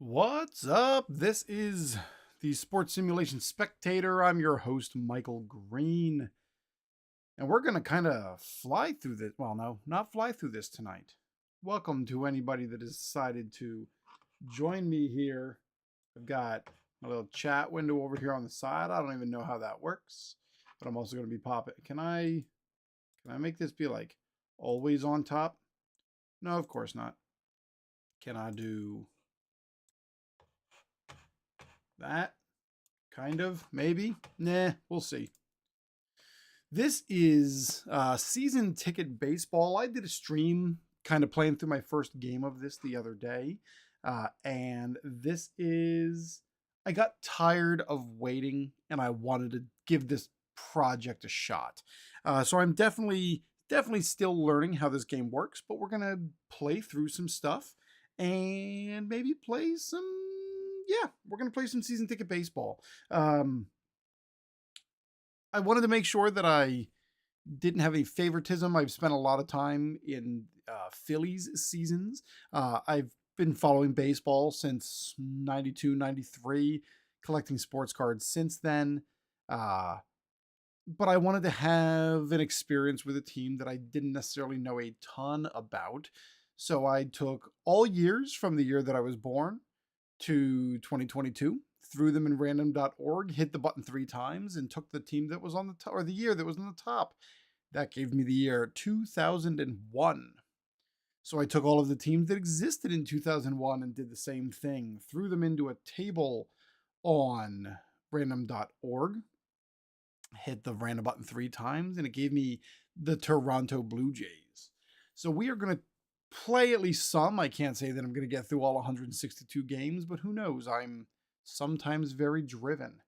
What's up? This is the Sports Simulation Spectator. I'm your host, Michael Green. And we're going to kind of fly through this. Well, no, not fly through this tonight. Welcome to anybody that has decided to join me here. I've got a little chat window over here on the side. I don't even know how that works, but I'm also going to be popping. Can I make this be like always on top? No, of course not. Can I do that? Kind of, maybe. Nah, we'll see. This is season ticket baseball. I did a stream kind of playing through my first game of this the other day. And this is, I got tired of waiting and I wanted to give this project a shot. So I'm definitely still learning how this game works, but we're going to play through some stuff and maybe play some, yeah, we're going to play some season ticket baseball. I wanted to make sure that I didn't have any favoritism. I've spent a lot of time in Phillies seasons. I've been following baseball since 92, 93, collecting sports cards since then. But I wanted to have an experience with a team that I didn't necessarily know a ton about. So I took all years from the year that I was born to 2022, threw them in random.org, hit the button 3 times, and took the team that was on the top, or the year that was on the top. That gave me the year 2001. So I took all of the teams that existed in 2001 and did the same thing, threw them into a table on random.org, hit the random button 3 times, and it gave me the Toronto Blue Jays. So we are going to play at least some. I can't say that I'm going to get through all 162 games, but who knows? I'm sometimes very driven,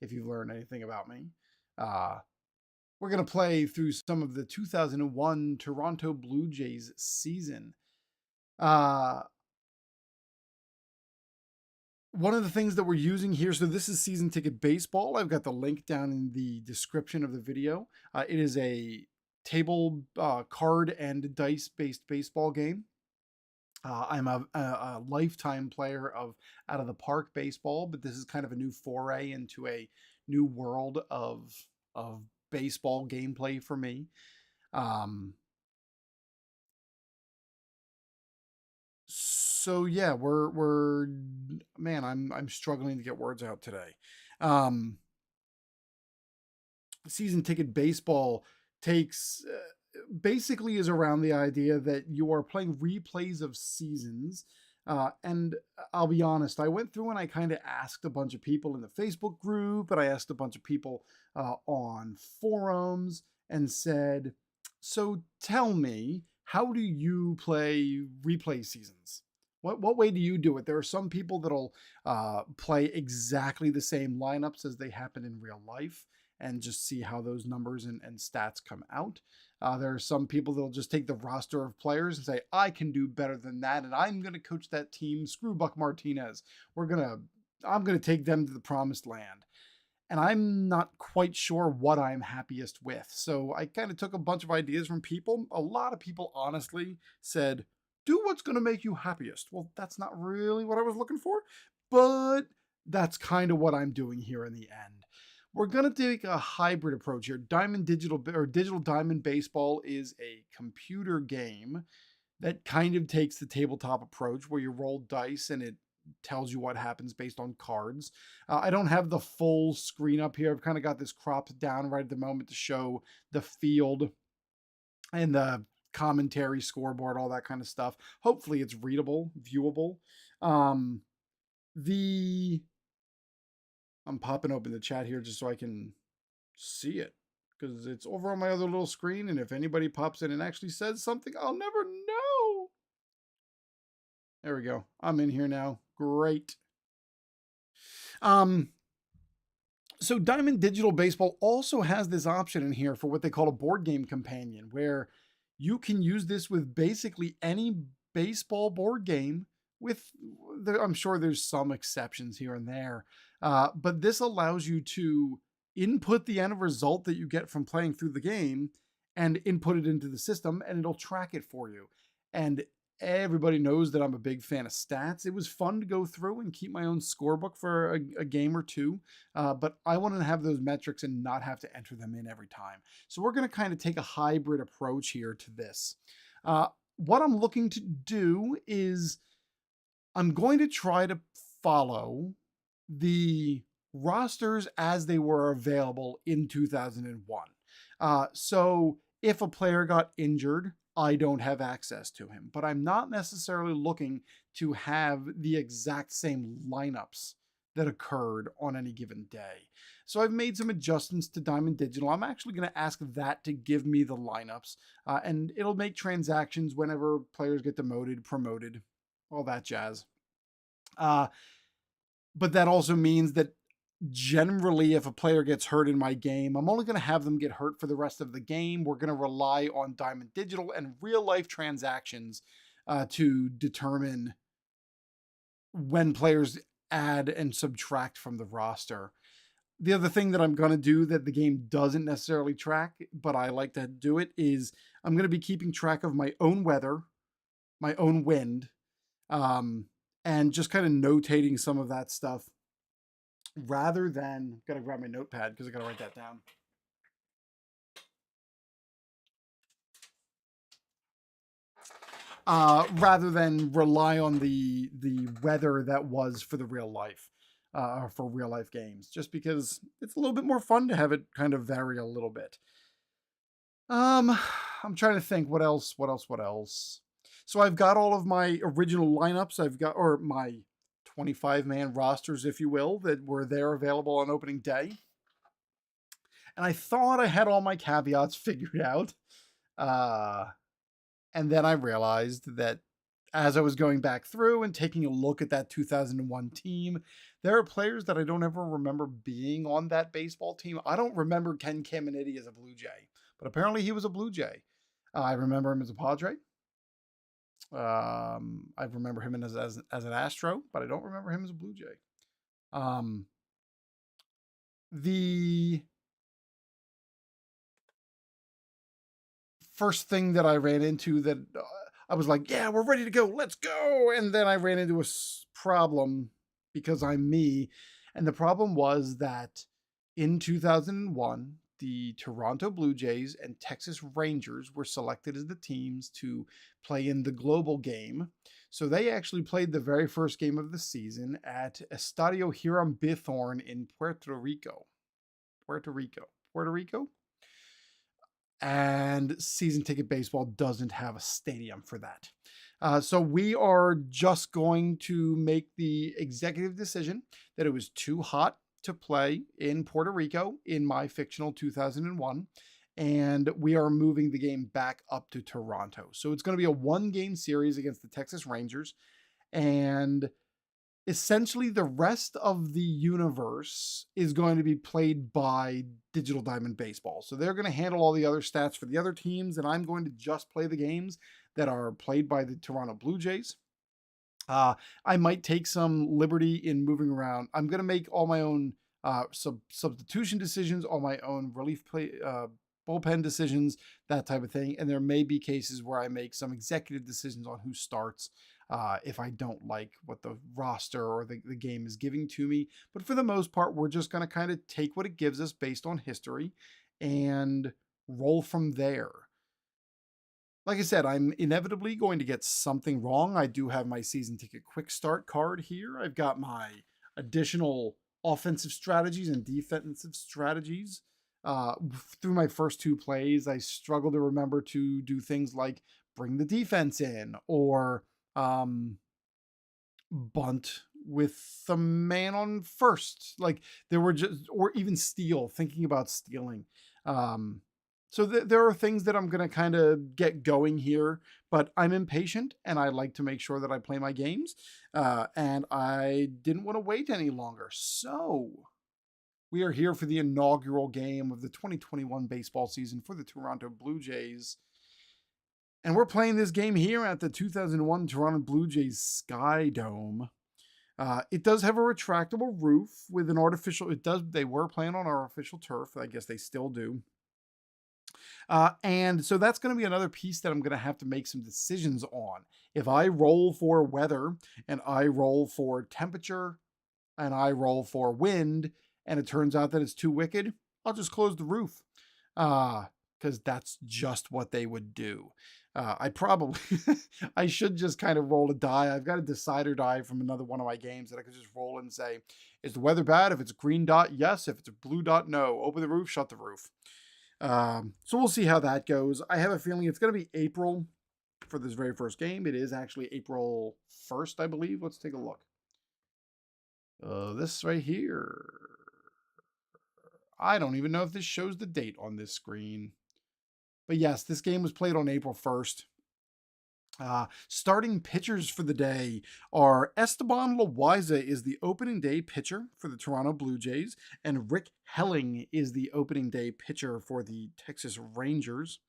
if you've learned anything about me. We're going to play through some of the 2001 Toronto Blue Jays season. One of the things that we're using here, so this is season ticket baseball. I've got the link down in the description of the video. It is a table card and dice based baseball game. I'm a lifetime player of Out of the Park baseball, but this is kind of a new foray into a new world of baseball gameplay for me. So yeah, we're man, I'm struggling to get words out today. Season ticket baseball takes basically is around the idea that you are playing replays of seasons. And I'll be honest, I went through and I kind of asked a bunch of people in the Facebook group, and I asked a bunch of people on forums and said, so tell me, how do you play replay seasons? What way do you do it? There are some people that'll play exactly the same lineups as they happen in real life and just see how those numbers and stats come out. There are some people that'll just take the roster of players and say, I can do better than that, and I'm going to coach that team. Screw Buck Martinez. I'm going to take them to the promised land. And I'm not quite sure what I'm happiest with. So I kind of took a bunch of ideas from people. A lot of people honestly said, do what's going to make you happiest. Well, that's not really what I was looking for, but that's kind of what I'm doing here in the end. We're going to take a hybrid approach here. Diamond Digital or Digital Diamond Baseball is a computer game that kind of takes the tabletop approach where you roll dice and it tells you what happens based on cards. I don't have the full screen up here. I've kind of got this cropped down right at the moment to show the field and the commentary, scoreboard, all that kind of stuff. Hopefully it's readable, viewable. I'm popping open the chat here just so I can see it, because it's over on my other little screen, and if anybody pops in and actually says something, I'll never know. There we go. I'm in here now. Great. So Diamond Digital Baseball also has this option in here for what they call a board game companion, where you can use this with basically any baseball board game. I'm sure there's some exceptions here and there, but this allows you to input the end result that you get from playing through the game and input it into the system, and it'll track it for you. And everybody knows that I'm a big fan of stats. It was fun to go through and keep my own scorebook for a game or two, but I wanted to have those metrics and not have to enter them in every time. So we're going to kind of take a hybrid approach here to this. What I'm looking to do is I'm going to try to follow the rosters as they were available in 2001. So if a player got injured, I don't have access to him, but I'm not necessarily looking to have the exact same lineups that occurred on any given day. So I've made some adjustments to Diamond Digital. I'm actually going to ask that to give me the lineups, and it'll make transactions whenever players get demoted, promoted, all that jazz. But that also means that generally, if a player gets hurt in my game, I'm only going to have them get hurt for the rest of the game. We're going to rely on Diamond Digital and real life transactions to determine when players add and subtract from the roster. The other thing that I'm going to do that the game doesn't necessarily track, but I like to do it, is I'm going to be keeping track of my own weather, my own wind, and just kind of notating some of that stuff rather than, gotta grab my notepad because I gotta write that down. Rather than rely on the weather that was for the real life, for real life games, just because it's a little bit more fun to have it kind of vary a little bit. I'm trying to think what else. So I've got all of my original lineups. I've got, or my 25-man rosters, if you will, that were there available on opening day. And I thought I had all my caveats figured out. And then I realized that as I was going back through and taking a look at that 2001 team, there are players that I don't ever remember being on that baseball team. I don't remember Ken Caminiti as a Blue Jay, but apparently he was a Blue Jay. I remember him as a Padre. I remember him as an Astro, but I don't remember him as a Blue Jay. The first thing that I ran into that I was like, yeah, we're ready to go. Let's go. And then I ran into a problem because I'm me. And the problem was that in 2001, the Toronto Blue Jays and Texas Rangers were selected as the teams to play in the global game. So they actually played the very first game of the season at Estadio Hiram Bithorn in Puerto Rico. And season ticket baseball doesn't have a stadium for that. So we are just going to make the executive decision that it was too hot to play in Puerto Rico in my fictional 2001, and we are moving the game back up to Toronto. So it's going to be a 1-game series against the Texas Rangers, and essentially the rest of the universe is going to be played by Digital Diamond Baseball. So they're going to handle all the other stats for the other teams, and I'm going to just play the games that are played by the Toronto Blue Jays. I might take some liberty in moving around. I'm going to make all my own substitution decisions, all my own relief play, bullpen decisions, that type of thing. And there may be cases where I make some executive decisions on who starts if I don't like what the roster or the game is giving to me. But for the most part, we're just going to kind of take what it gives us based on history and roll from there. Like I said, I'm inevitably going to get something wrong. I do have my season ticket quick start card here. I've got my additional offensive strategies and defensive strategies. Through my first 2 plays, I struggle to remember to do things like bring the defense in or bunt with the man on first. Like there were just, or even steal, thinking about stealing. So there are things that I'm going to kind of get going here, but I'm impatient and I like to make sure that I play my games. And I didn't want to wait any longer. So we are here for the inaugural game of the 2021 baseball season for the Toronto Blue Jays. And we're playing this game here at the 2001 Toronto Blue Jays Sky Dome. It does have a retractable roof with an artificial, they were playing on artificial turf. I guess they still do. And so that's going to be another piece that I'm going to have to make some decisions on. If I roll for weather and I roll for temperature and I roll for wind and it turns out that it's too wicked, I'll just close the roof. Because that's just what they would do. I probably, I should just kind of roll a die. I've got a decider die from another one of my games that I could just roll and say, is the weather bad? If it's a green dot, yes. If it's a blue dot, no. Open the roof, shut the roof. So we'll see how that goes. I have a feeling it's going to be April for this very first game. It is actually April 1st, I believe. Let's take a look. This right here. I don't even know if this shows the date on this screen. But yes, this game was played on April 1st. Starting pitchers for the day are Esteban Loaiza is the opening day pitcher for the Toronto Blue Jays, and Rick Helling is the opening day pitcher for the Texas Rangers.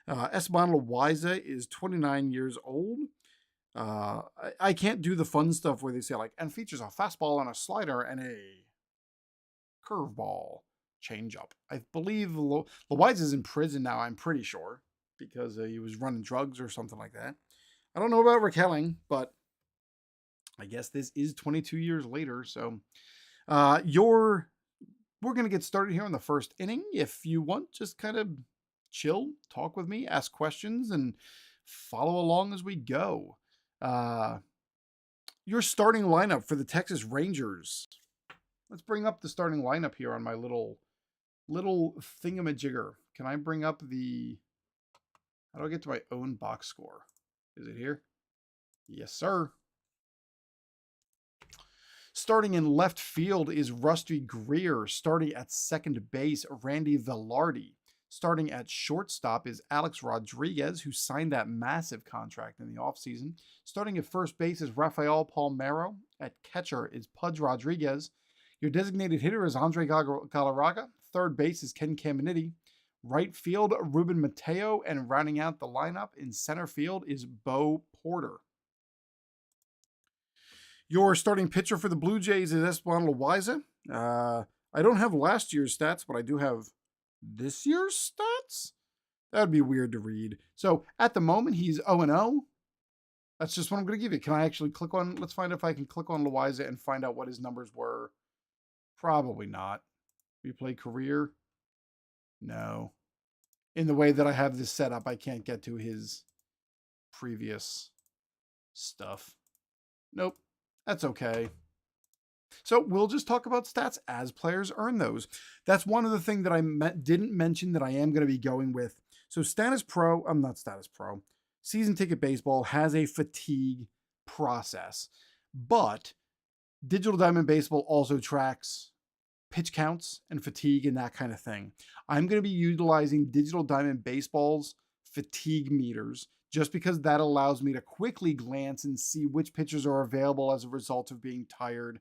Esteban Loaiza is 29 years old. I can't do the fun stuff where they say like, and features a fastball and a slider and a curveball changeup. I believe Loaiza is in prison now, I'm pretty sure, because he was running drugs or something like that. I don't know about Rick Helling, but I guess this is 22 years later. So we're going to get started here in the first inning. If you want, just kind of chill, talk with me, ask questions, and follow along as we go. Your starting lineup for the Texas Rangers. Let's bring up the starting lineup here on my little thingamajigger. Can I bring up the... How do I get to my own box score? Is it here? Yes, sir. Starting in left field is Rusty Greer. Starting at second base, Randy Velarde. Starting at shortstop is Alex Rodriguez, who signed that massive contract in the offseason. Starting at first base is Rafael Palmeiro. At catcher is Pudge Rodriguez. Your designated hitter is Andre Galarraga. Third base is Ken Caminiti. Right field, Ruben Mateo, and rounding out the lineup in center field is Bo Porter. Your starting pitcher for the Blue Jays is Esteban Loaiza. I don't have last year's stats, but I do have this year's stats. That would be weird to read. So at the moment, he's 0-0. That's just what I'm going to give you. Can I actually click on... Let's find if I can click on Loaiza and find out what his numbers were. Probably not. Replay career. No. In the way that I have this set up, I can't get to his previous stuff. Nope. That's okay. So we'll just talk about stats as players earn those. That's one of the things that I didn't mention that I am going to be going with. So Season Ticket Baseball has a fatigue process, but Digital Diamond Baseball also tracks pitch counts and fatigue and that kind of thing. I'm going to be utilizing Digital Diamond Baseball's fatigue meters just because that allows me to quickly glance and see which pitchers are available as a result of being tired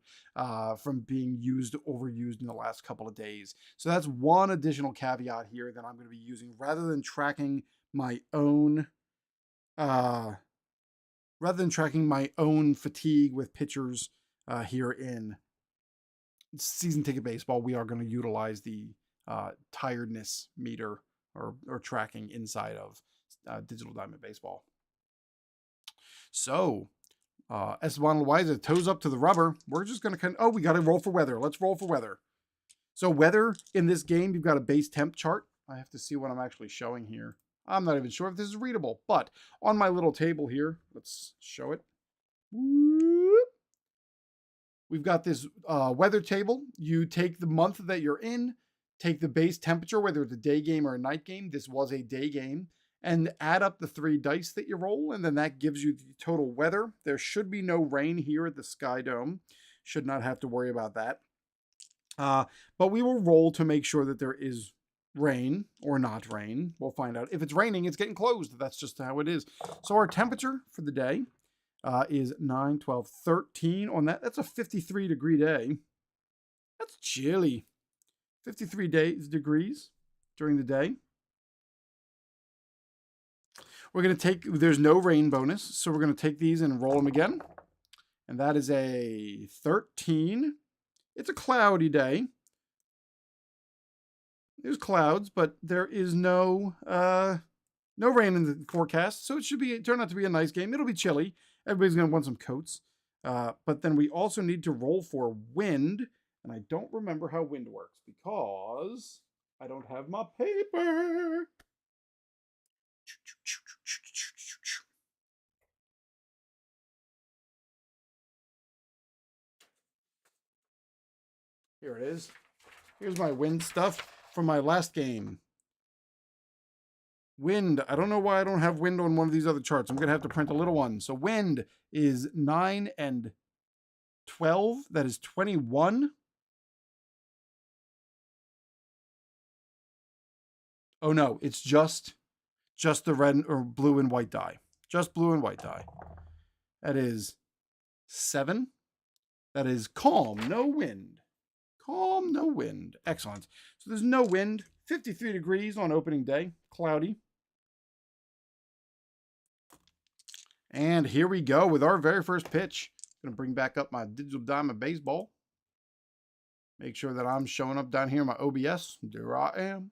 from being overused in the last couple of days. So that's one additional caveat here that I'm going to be using rather than tracking my own fatigue with pitchers here in Season Ticket Baseball. We are going to utilize the tiredness meter or tracking inside of Digital Diamond Baseball. So Esteban Loaiza, toes up to the rubber. We're just going to we got to roll for weather. Let's roll for weather. So weather in this game, you've got a base temp chart. I have to see what I'm actually showing here. I'm not even sure if this is readable, but on my little table here, let's show it. We've got this weather table. You take the month that you're in, take the base temperature, whether it's a day game or a night game. This was a day game. And add up the 3 dice that you roll, and then that gives you the total weather. There should be no rain here at the Sky Dome. Should not have to worry about that. But we will roll to make sure that there is rain or not rain. We'll find out. If it's raining, it's getting closed. That's just how it is. So our temperature for the day is 9, 12, 13 on that. That's a 53-degree day. That's chilly. 53 degrees during the day. We're going to take, there's no rain bonus, so we're going to take these and roll them again. And that is a 13. It's a cloudy day. There's clouds, but there is no rain in the forecast, so it should turn out to be a nice game. It'll be chilly. Everybody's going to want some coats. But then we also need to roll for wind, and I don't remember how wind works because I don't have my paper. Here it is. Here's my wind stuff from my last game. Wind. I don't know why I don't have wind on one of these other charts. I'm going to have to print a little one. So wind is 9 and 12. That is 21. Oh no, it's just the red or blue and white die. Just blue and white die. That is 7. That is calm, no wind. Calm, no wind. Excellent. So there's no wind. 53 degrees on opening day. Cloudy. And here we go with our very first pitch. Going to bring back up my Digital Diamond Baseball. Make sure that I'm showing up down here in my OBS. There I am.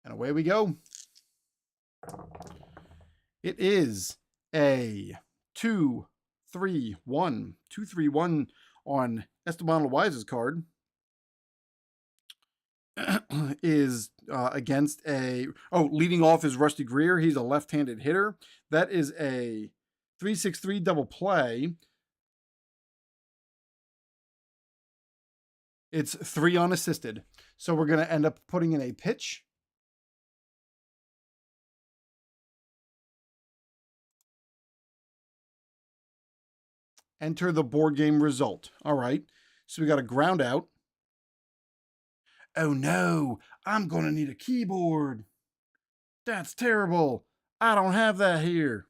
And away we go. It is a 2-3-1. 2-3-1 on Esteban Loaiza's card. Is against leading off is Rusty Greer. He's a left-handed hitter. That is a 3-6-3 double play. It's 3 unassisted. So we're going to end up putting in a pitch. Enter the board game result. All right. So we got a ground out. Oh no, I'm going to need a keyboard. That's terrible. I don't have that here.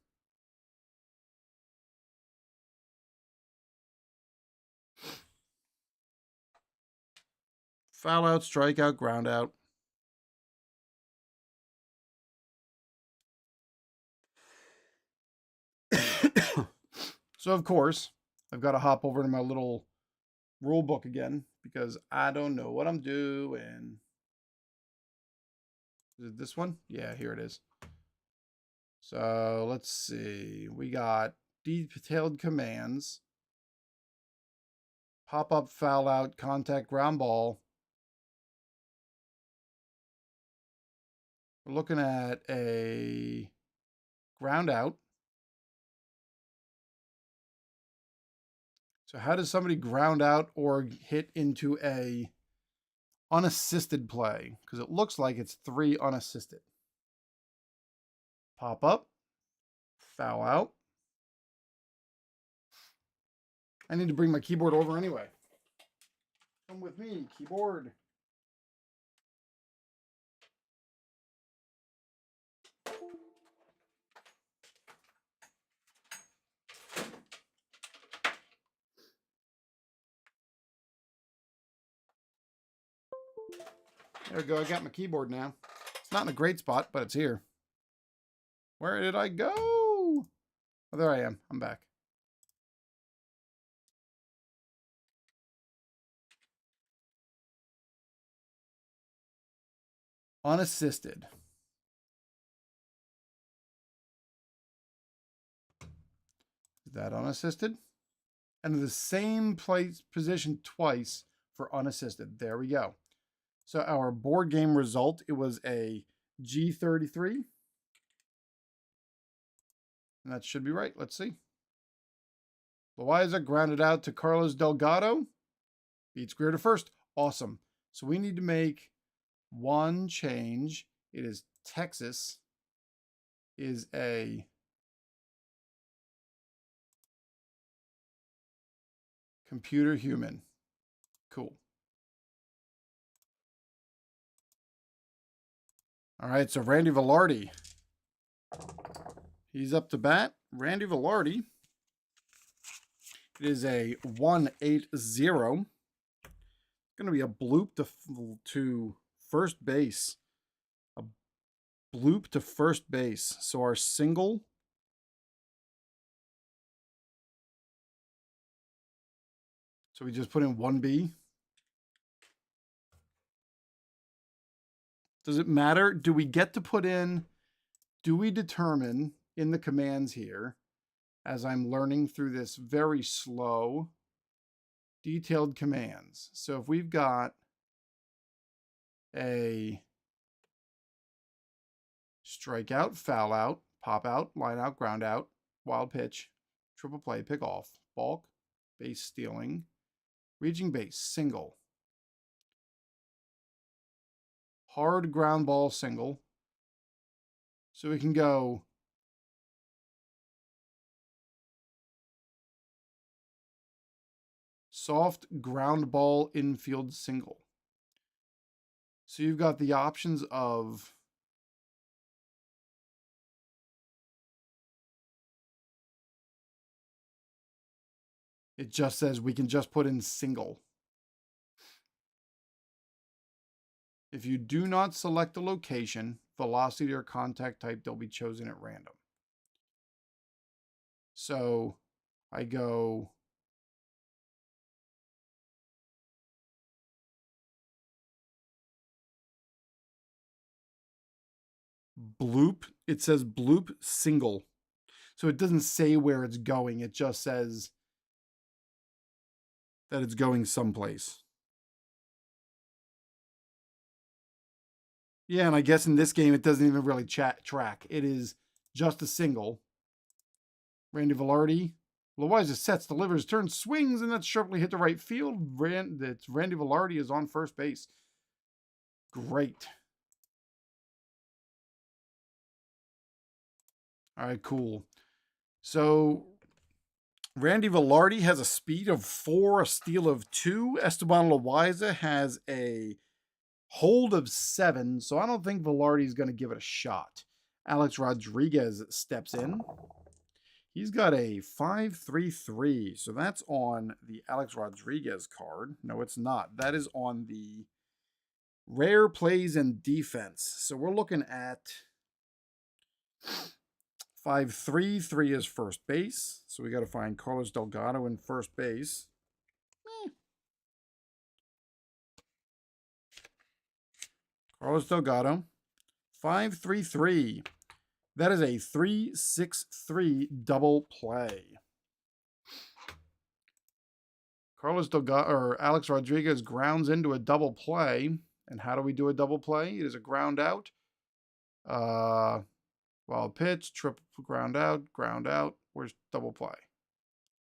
Foul out, strikeout, ground out. So, of course, I've got to hop over to my little rule book again because I don't know what I'm doing. Is it this one? Yeah, here it is. So, let's see. We got detailed commands. Pop up, foul out, contact, ground ball. We're looking at a ground out. So how does somebody ground out or hit into a unassisted play? Because it looks like it's 3 unassisted. Pop up, foul out. I need to bring my keyboard over anyway. Come with me, keyboard. There we go. I got my keyboard now. It's not in a great spot, but it's here. Where did I go? Oh, there I am. I'm back. Unassisted. Is that unassisted? And the same position twice for unassisted. There we go. So our board game result, it was a G33. And that should be right. Let's see. Loaiza grounded out to Carlos Delgado. Beats Greer to first. Awesome. So we need to make one change. It is Texas is a computer human. Cool. All right, so Randy Velarde. He's up to bat. Randy Velarde. It is a 1-8-0. Going to be a bloop to first base. A bloop to first base. So our single. So we just put in 1B. Does it matter? Do we get to put in, do we determine in the commands here, as I'm learning through this very slow, detailed commands. So if we've got a strikeout, foul out, pop out, line out, ground out, wild pitch, triple play, pick off, balk, base stealing, reaching base, single, hard ground ball, single. So we can go soft ground ball, infield, single. So you've got the options of it just says we can just put in single. If you do not select a location, velocity, or contact type, they'll be chosen at random. So I go bloop. It says bloop single. So it doesn't say where it's going. It just says that it's going someplace. Yeah, and I guess in this game, it doesn't even really track. It is just a single. Randy Velarde. Loaiza sets, delivers, turns, swings, and that's sharply hit the right field. Randy Velarde is on first base. Great. All right, cool. So Randy Velarde has a speed of 4, a steal of 2. Esteban Loaiza has a hold of 7, so I don't think Velarde is going to give it a shot. Alex Rodriguez steps in. He's got a 5.33, so that's on the Alex Rodriguez card. No, it's not. That is on the rare plays and defense. So we're looking at 5.33 is first base. So we got to find Carlos Delgado in first base. Carlos Delgado, 5.33. That is a 3.63 double play. Carlos Delgado or Alex Rodriguez grounds into a double play. And how do we do a double play? It is a ground out. Wild pitch, triple ground out. Where's double play?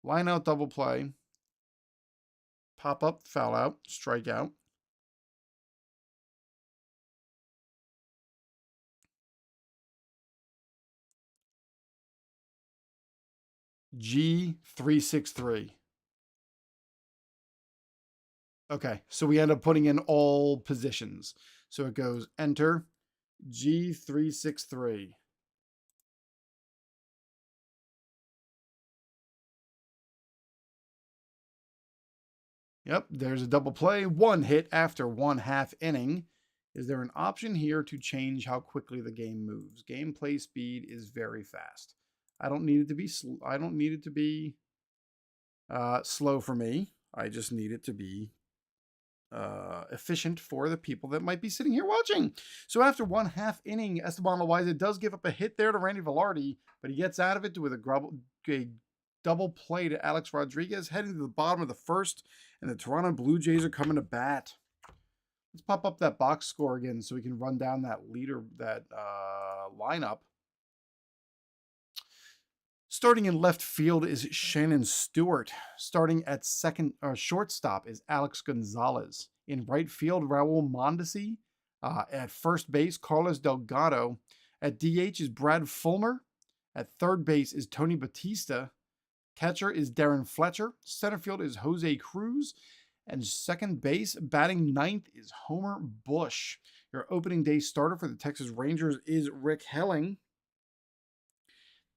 Line out, double play. Pop up, foul out, strike out. G363. Okay, so we end up putting in all positions. So it goes enter G363. Yep, there's a double play. 1 hit after 1/2 inning. Is there an option here to change how quickly the game moves? Gameplay speed is very fast. I don't need it to be slow for me. I just need it to be efficient for the people that might be sitting here watching. So after 1/2 inning, Esteban Loaiza does give up a hit there to Randy Velarde, but he gets out of it with a double play to Alex Rodriguez, heading to the bottom of the first, and the Toronto Blue Jays are coming to bat. Let's pop up that box score again so we can run down that lineup. Starting in left field is Shannon Stewart. Starting at shortstop is Alex Gonzalez. In right field, Raul Mondesi. At first base, Carlos Delgado. At DH is Brad Fulmer. At third base is Tony Batista. Catcher is Darren Fletcher. Center field is Jose Cruz. And second base, batting ninth, is Homer Bush. Your opening day starter for the Texas Rangers is Rick Helling.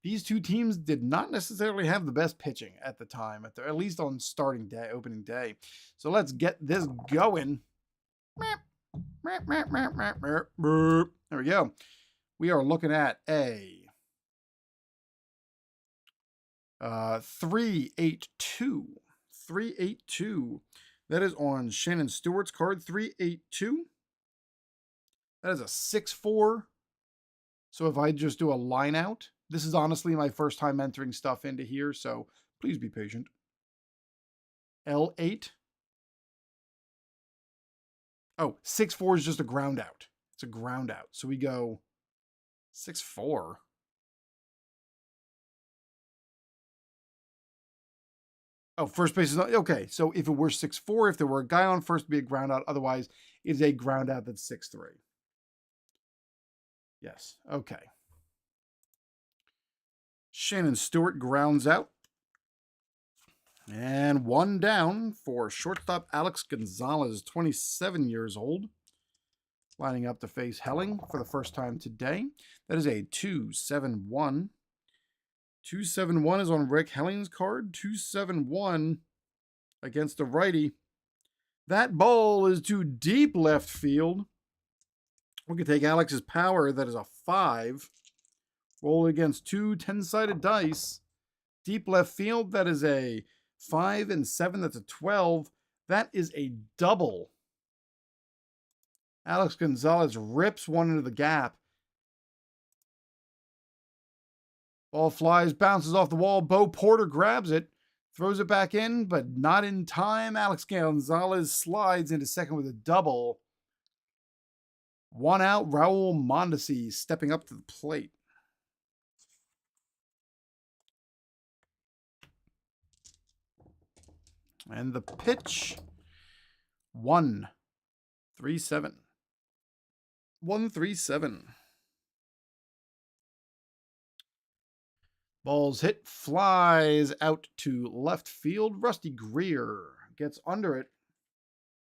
These two teams did not necessarily have the best pitching at the time, at least on starting day, opening day. So let's get this going. There we go. We are looking at a 3.82. 3.82. That is on Shannon Stewart's card, 3.82. That is a 6-4. So if I just do a line out, this is honestly my first time entering stuff into here, so please be patient. L8. Oh, 6-4 is just a ground out. It's a ground out. So we go 6-4. Oh, first base is not, okay. So if it were 6-4, if there were a guy on first, it'd be a ground out. Otherwise, it's a ground out that's 6-3. Yes. Okay. Shannon Stewart grounds out. And one down for shortstop Alex Gonzalez, 27 years old. Lining up to face Helling for the first time today. That is a 2-7-1. 2-7-1 is on Rick Helling's card. 2-7-1 against the righty. That ball is to deep left field. We can take Alex's power. That is a 5. Roll against 2 10-sided dice. Deep left field. That is a 5 and 7. That's a 12. That is a double. Alex Gonzalez rips one into the gap. Ball flies, bounces off the wall. Bo Porter grabs it, throws it back in, but not in time. Alex Gonzalez slides into second with a double. One out, Raul Mondesi stepping up to the plate. And the pitch, 1-3-7. 1-3-7. Ball's hit, flies out to left field. Rusty Greer gets under it,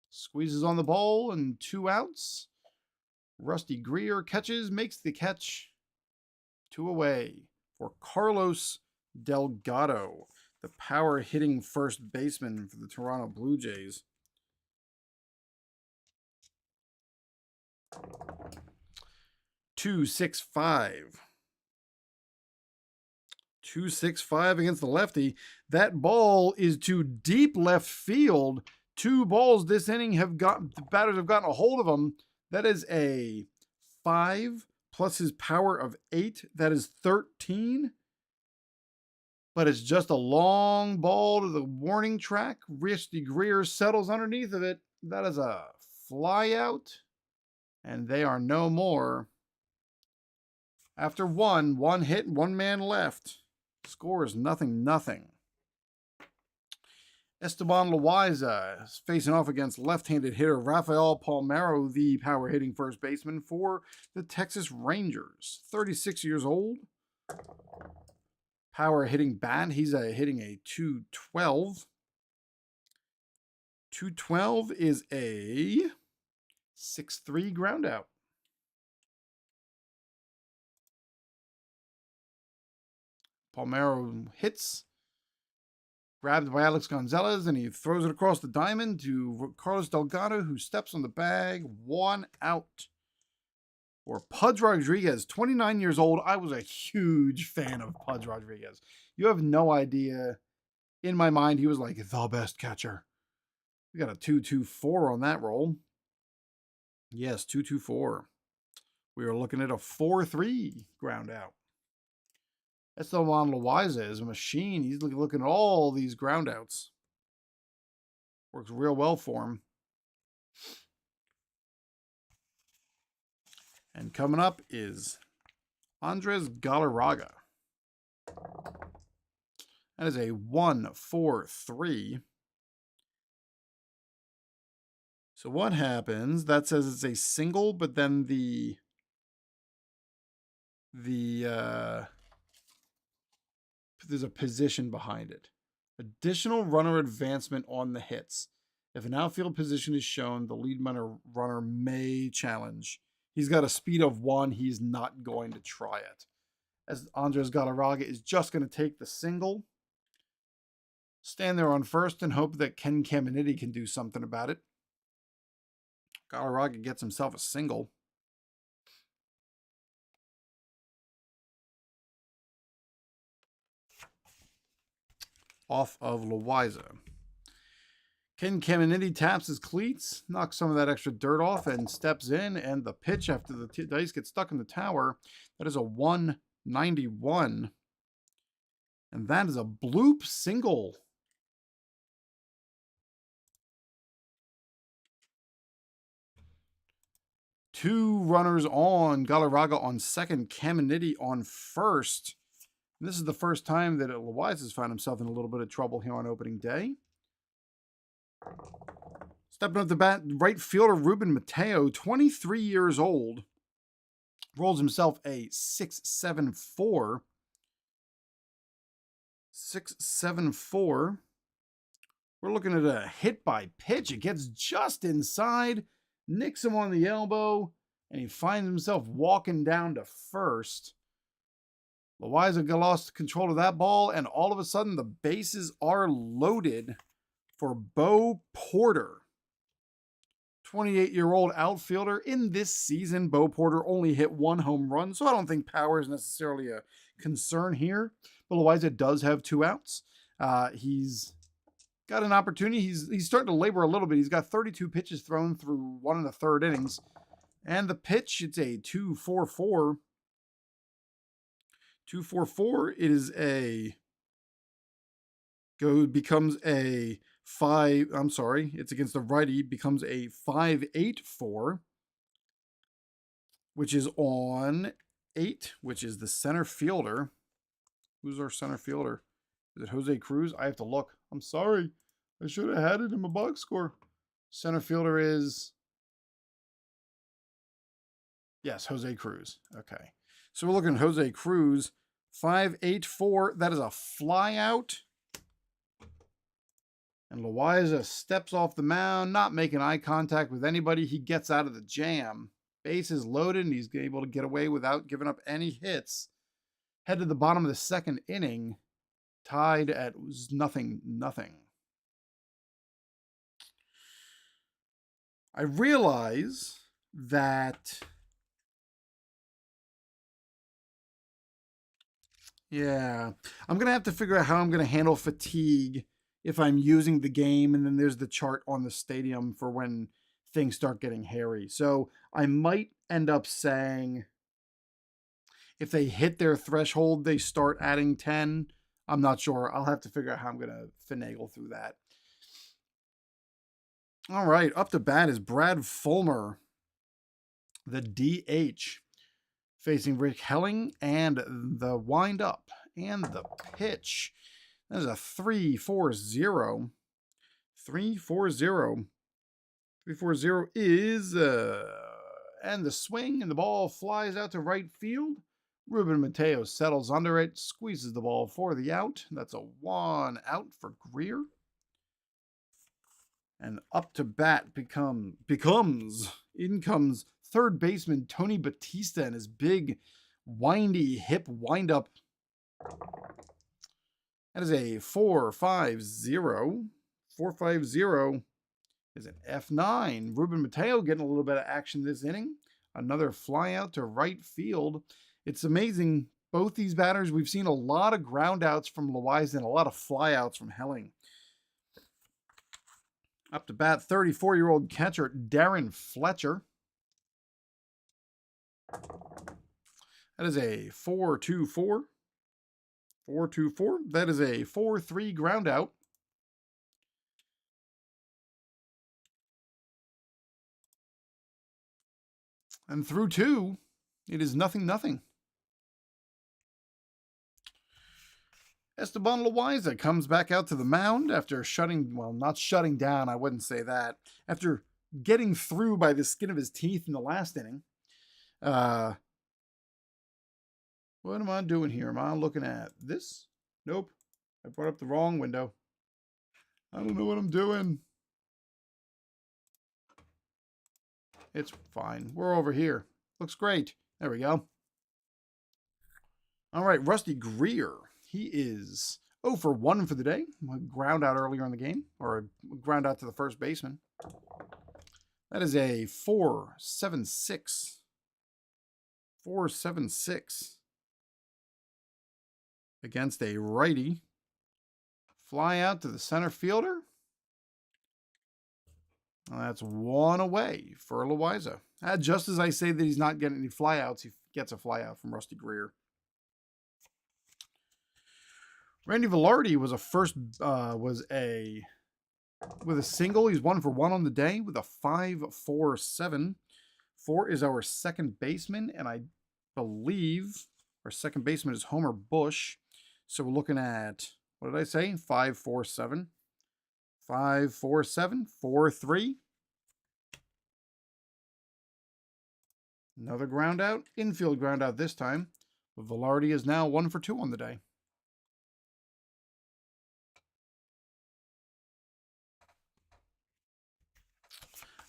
squeezes on the ball, and 2 outs. Rusty Greer catches, makes the catch. 2 away for Carlos Delgado, the power hitting first baseman for the Toronto Blue Jays. .265. 265 against the lefty. That ball is to deep left field. 2 balls this inning the batters have gotten a hold of them. That is a 5 plus his power of 8. That is 13. But it's just a long ball to the warning track. Rusty Greer settles underneath of it. That is a fly out. And they are no more. After one hit, 1 man left. Score is 0-0. Esteban Loaiza is facing off against left-handed hitter Rafael Palmeiro, the power hitting first baseman for the Texas Rangers. 36 years old. Power hitting bat. He's hitting a 212. 212 is a 6-3 ground out. Palmeiro hits, grabbed by Alex Gonzalez, and he throws it across the diamond to Carlos Delgado, who steps on the bag. 1 out. For Pudge Rodriguez, 29 years old. I was a huge fan of Pudge Rodriguez. You have no idea. In my mind, he was like the best catcher. We got a 2-2-4 on that roll. Yes, 2-2-4. We are looking at a 4-3 ground out. Esteban Loaiza is a machine. He's looking at all these ground outs. Works real well for him. And coming up is Andres Galarraga. That is a 1-4-3. So what happens? That says it's a single, but then there's a position behind it. Additional runner advancement on the hits. If an outfield position is shown, the lead runner may challenge. He's got a speed of 1. He's not going to try it. As Andres Galarraga is just going to take the single, stand there on first, and hope that Ken Caminiti can do something about it. Galarraga gets himself a single. Off of Loaiza. Ken Caminiti taps his cleats, knocks some of that extra dirt off, and steps in. And the pitch after the dice gets stuck in the tower, that is a 191. And that is a bloop single. Two runners on. Galarraga on second. Caminiti on first. And this is the first time that Loiza has found himself in a little bit of trouble here on opening day. Stepping up the bat, right fielder Ruben Mateo, 23 years old, rolls himself a 6.74. 6.74. We're looking at a hit by pitch. It gets just inside, nicks him on the elbow, and he finds himself walking down to first. Loiza lost control of that ball, and all of a sudden the bases are loaded for Bo Porter. 28-year-old outfielder. In this season, Bo Porter only hit 1 home run, so I don't think power is necessarily a concern here. But Loiza does have 2 outs. He's got an opportunity. He's starting to labor a little bit. He's got 32 pitches thrown through 1 1/3 innings. And the pitch, it's a 2.44. 2.44. It is becomes a 5. I'm sorry, it's against the righty. Becomes a 5.84, which is on 8, which is the center fielder. Who's our center fielder? Is it Jose Cruz? I have to look. I'm sorry. I should have had it in my box score. Center fielder is, yes, Jose Cruz. Okay. So we're looking at Jose Cruz, 5.84. That is a fly out. And Loiza steps off the mound, not making eye contact with anybody. He gets out of the jam. Bases loaded, and he's able to get away without giving up any hits. Head to the bottom of the second inning, tied at 0-0. I realize that, yeah, I'm going to have to figure out how I'm going to handle fatigue if I'm using the game, and then there's the chart on the stadium for when things start getting hairy. So I might end up saying if they hit their threshold, they start adding 10. I'm not sure. I'll have to figure out how I'm going to finagle through that. All right, up to bat is Brad Fulmer, the DH, facing Rick Helling, and the windup and the pitch. That is a 3-4-0. 3-4-0. 3-4-0 is, and the swing, and the ball flies out to right field. Ruben Mateo settles under it, squeezes the ball for the out. That's a 1 out for Greer. And up to bat in comes third baseman Tony Batista and his big, windy hip windup. That is a 4-5-0. 4-5-0 is an F9. Ruben Mateo getting a little bit of action this inning. Another fly out to right field. It's amazing. Both these batters, we've seen a lot of ground outs from Loiza and a lot of fly outs from Helling. Up to bat, 34-year-old catcher Darren Fletcher. That is a 4-2-4. 4-2-4. That is a 4-3 ground out. And through 2, it is 0-0. Esteban Loiza comes back out to the mound after not shutting down, I wouldn't say that. After getting through by the skin of his teeth in the last inning. What am I doing here? Am I looking at this? Nope. I brought up the wrong window. I don't know what I'm doing. It's fine. We're over here. Looks great. There we go. All right, Rusty Greer. He is 0 for 1 for the day. Ground out earlier in the game, or ground out to the first baseman. That is a 4-7-6. 4-7-6 against a righty. Fly out to the center fielder. Well, that's one away for Loiza. Just as I say that he's not getting any flyouts, he gets a flyout from Rusty Greer. Randy Velarde was with a single. He's 1 for 1 on the day with a 5.47. 4 is our second baseman, and I believe our second baseman is Homer Bush. So we're looking at, what did I say? 5.47. 5.47. 4.3. Another ground out. Infield ground out this time. But Velarde is now 1 for 2 on the day.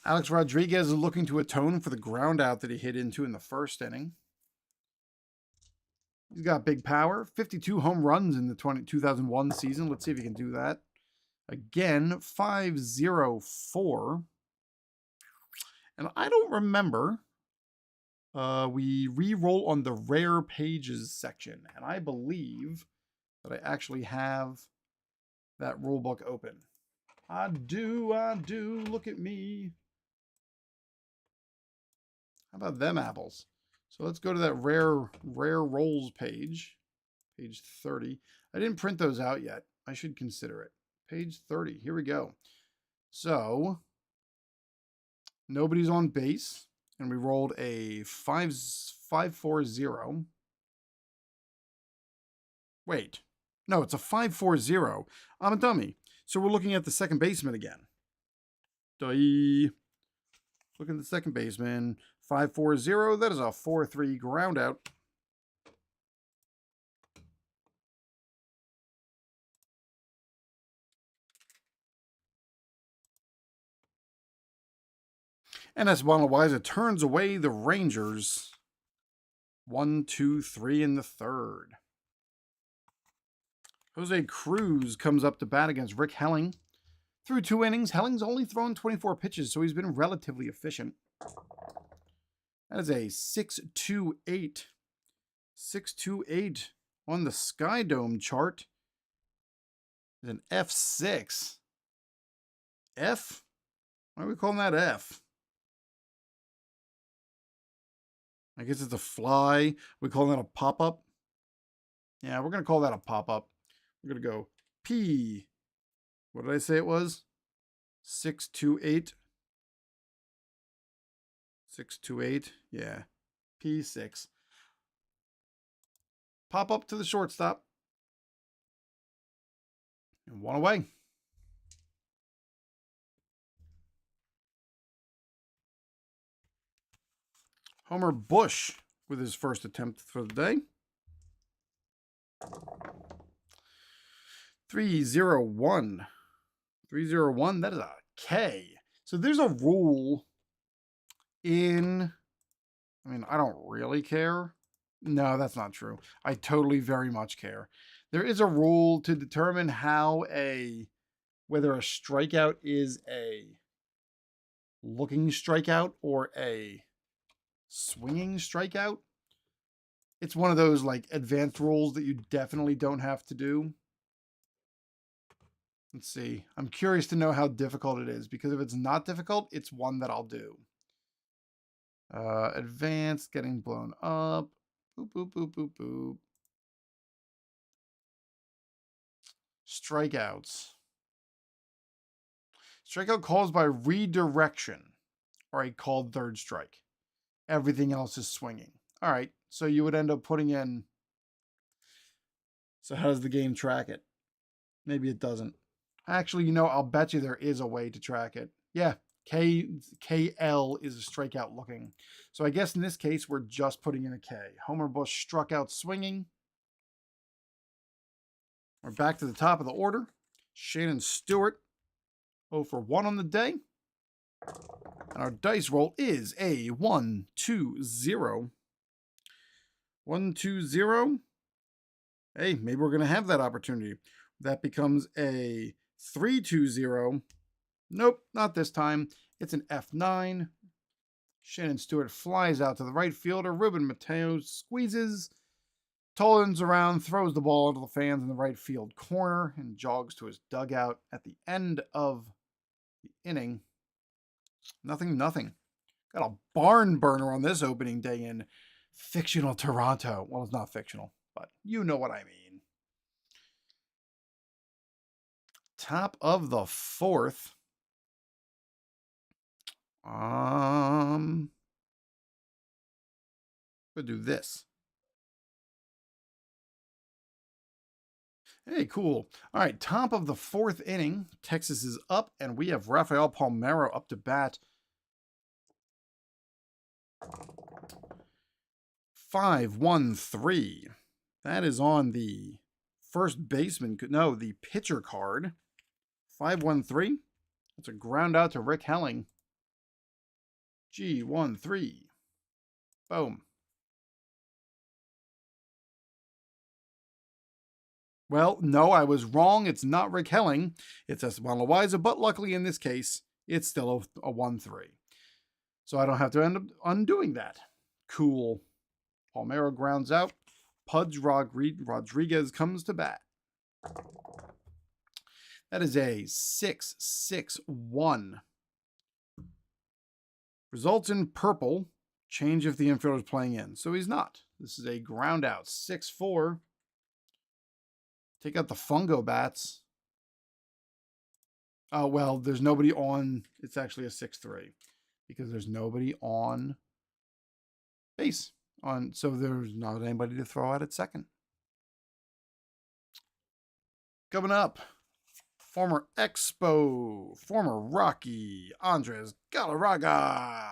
Alex Rodriguez is looking to atone for the ground out that he hit into in the first inning. He's got big power. 52 home runs in the 2001 season. Let's see if he can do that. Again, 5.04. And I don't remember. We re-roll on the rare pages section. And I believe that I actually have that rule book open. I do. Look at me. How about them apples? So let's go to that rare rolls page. Page 30. I didn't print those out yet. I should consider it. Page 30. Here we go. So nobody's on base. And we rolled a 5.40. Wait. No, it's a 5.40. I'm a dummy. So we're looking at the second baseman again. Look at the second baseman. 5.40. That is a 4.3 ground out. And Esteban Loaiza turns away the Rangers. 1, 2, 3 in the third. Jose Cruz comes up to bat against Rick Helling. Through 2 innings, Helling's only thrown 24 pitches, so he's been relatively efficient. That is a 6.28. 6.28 on the Sky Dome chart. It's an F6. F? Why are we calling that F? I guess it's a fly. We call that a pop-up. Yeah, we're going to call that a pop-up. We're going to go P. What did I say it was? 6.28. 6.28. Yeah. P6. Pop up to the shortstop. And 1 away. Homer Bush with his first attempt for the day. 301. 301. That is a K. So there's a rule in... I mean, I don't really care. No, that's not true. I totally very much care. There is a rule to determine whether a strikeout is a looking strikeout or a swinging strikeout. It's one of those like advanced rules that you definitely don't have to do. Let's see. I'm curious to know how difficult it is, because if it's not difficult, it's one that I'll do. Advanced, getting blown up. Boop, boop, boop, boop, boop. Strikeouts. Strikeout calls by redirection are a called third strike. Everything else is swinging. All right, so you would end up putting in... So how does the game track it? Maybe it doesn't. Actually, you know, I'll bet you there is a way to track it. Yeah, KL is a strikeout looking. So I guess in this case, we're just putting in a K. Homer Bush struck out swinging. We're back to the top of the order. Shannon Stewart, 0 for 1 on the day. And our dice roll is a 1, 2, 0. 1, 2, 0. Hey, maybe we're going to have that opportunity. That becomes a 3, 2, 0. Nope, not this time. It's an F9. Shannon Stewart flies out to the right fielder. Ruben Mateo squeezes. Tollins around, throws the ball into the fans in the right field corner, and jogs to his dugout at the end of the inning. Nothing, nothing. Got a barn burner on this opening day in fictional Toronto. Well, it's not fictional, but you know what I mean. Top of the fourth. We'll do this. Hey, cool. All right, top of the fourth inning. Texas is up, and we have Rafael Palmeiro up to bat. 5-1-3. That is on the first baseman. No, the pitcher card. 5-1-3. That's a ground out to Rick Helling. G-1-3. Boom. Well, no, I was wrong. It's not Rick Helling. It's Esteban Loaiza, but luckily in this case, it's still a 1-3. So I don't have to end up undoing that. Cool. Palmeiro grounds out. Pudge Rodriguez comes to bat. That is a 6-6-1. Results in purple. Change if the infielder is playing in. So he's not. This is a ground out. 6-4. Take out the fungo bats. Oh, well, there's nobody on. It's actually a 6-3 because there's nobody on base. So there's not anybody to throw out at second. Coming up, former Expo, former Rocky, Andres Galarraga.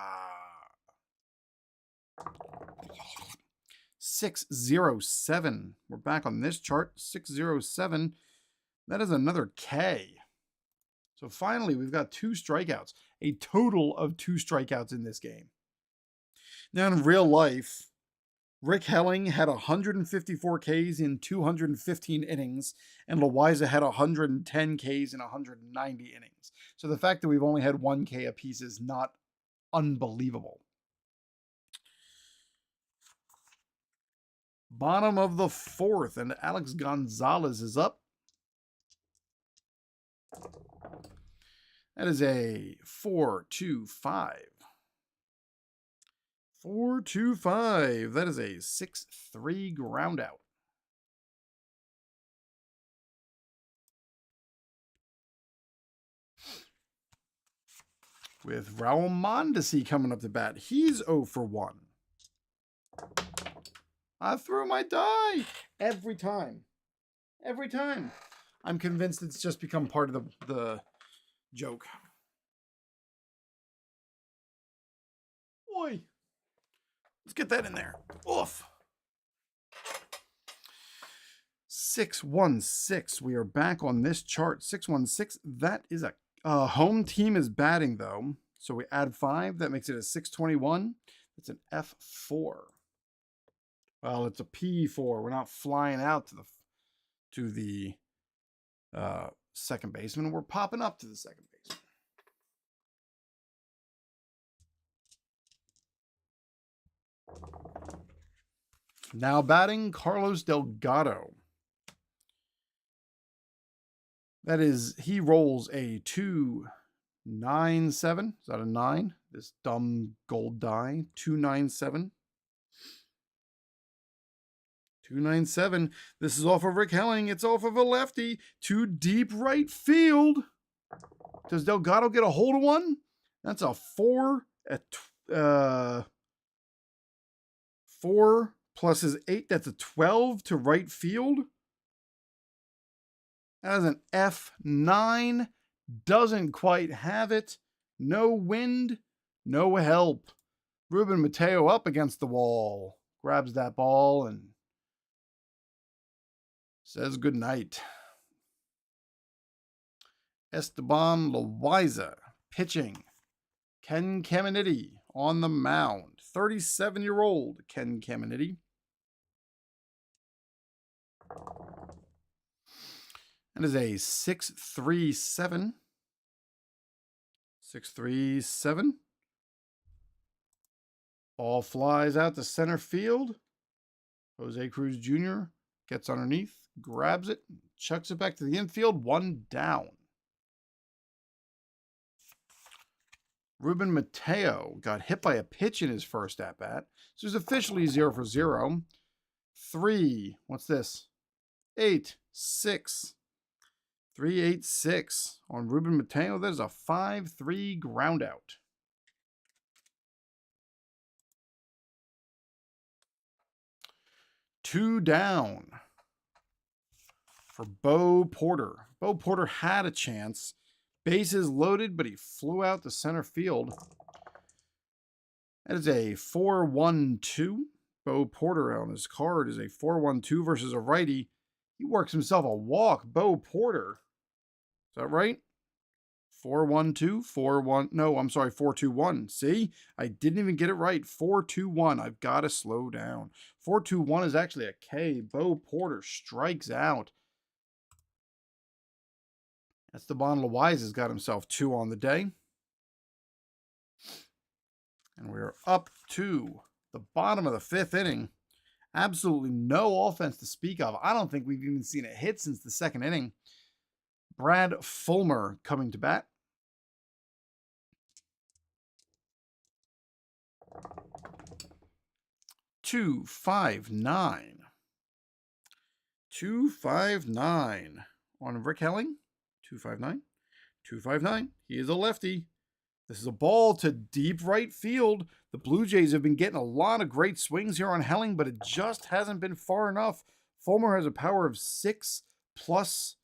607. We're back on this chart. 607. That is another K. So finally, we've got 2 strikeouts. A total of 2 strikeouts in this game. Now, in real life, Rick Helling had 154 Ks in 215 innings, and Loaiza had 110 Ks in 190 innings. So the fact that we've only had 1 K apiece is not unbelievable. Bottom of the fourth, and Alex Gonzalez is up. That is a 4-2-5. 4-2-5. That is a 6-3 ground out. With Raul Mondesi coming up to bat. He's 0-for-1. I threw my die every time. Every time. I'm convinced it's just become part of the joke. Boy. Let's get that in there. Oof. 6-1-6. We are back on this chart. 6-1-6. That is a home team is batting, though. So we add 5. That makes it a 6-21. It's an F4. Well, it's a P4. We're not flying out to the second baseman. We're popping up to the second baseman. Now batting, Carlos Delgado. That is, he rolls a 2-9-7. Is that a 9? This dumb gold die. 2-9-7. 2-9-7. This is off of Rick Helling. It's off of a lefty to deep right field. Does Delgado get a hold of one? That's a 4 at 4 plus his 8. That's a 12 to right field. That is an F9. Doesn't quite have it. No wind, no help. Ruben Mateo up against the wall. Grabs that ball and says goodnight. Esteban Loaiza pitching. Ken Caminiti on the mound. 37-year-old Ken Caminiti. That is a 6-3-7. 6-3-7. Ball flies out to center field. Jose Cruz Jr. gets underneath, grabs it, chucks it back to the infield. 1 down. Ruben Mateo got hit by a pitch in his first at-bat. So it's officially 0 for 0. 3. What's this? 8, 6. 3, 8, 6 on Ruben Mateo. There's a 5-3 ground out. Two down for Bo Porter. Bo Porter had a chance. Bases loaded, but he flew out to center field. That is a 4-1-2. Bo Porter on his card is a 4-1-2 versus a righty. He works himself a walk. Bo Porter. Is that right? 4-1-2, 4-1. No, I'm sorry, 4-2-1. See? I didn't even get it right. 4-2-1. I've got to slow down. 4-2-1 is actually a K. Bo Porter strikes out. Esteban Loaiza has got himself 2 on the day. And we're up to the bottom of the 5th inning. Absolutely no offense to speak of. I don't think we've even seen a hit since the 2nd inning. Brad Fulmer coming to bat. $259. $259 on Rick Helling. 259. 259. He is a lefty. This is a ball to deep right field. The Blue Jays have been getting a lot of great swings here on Helling, but it just hasn't been far enough. Fulmer has a power of 6 plus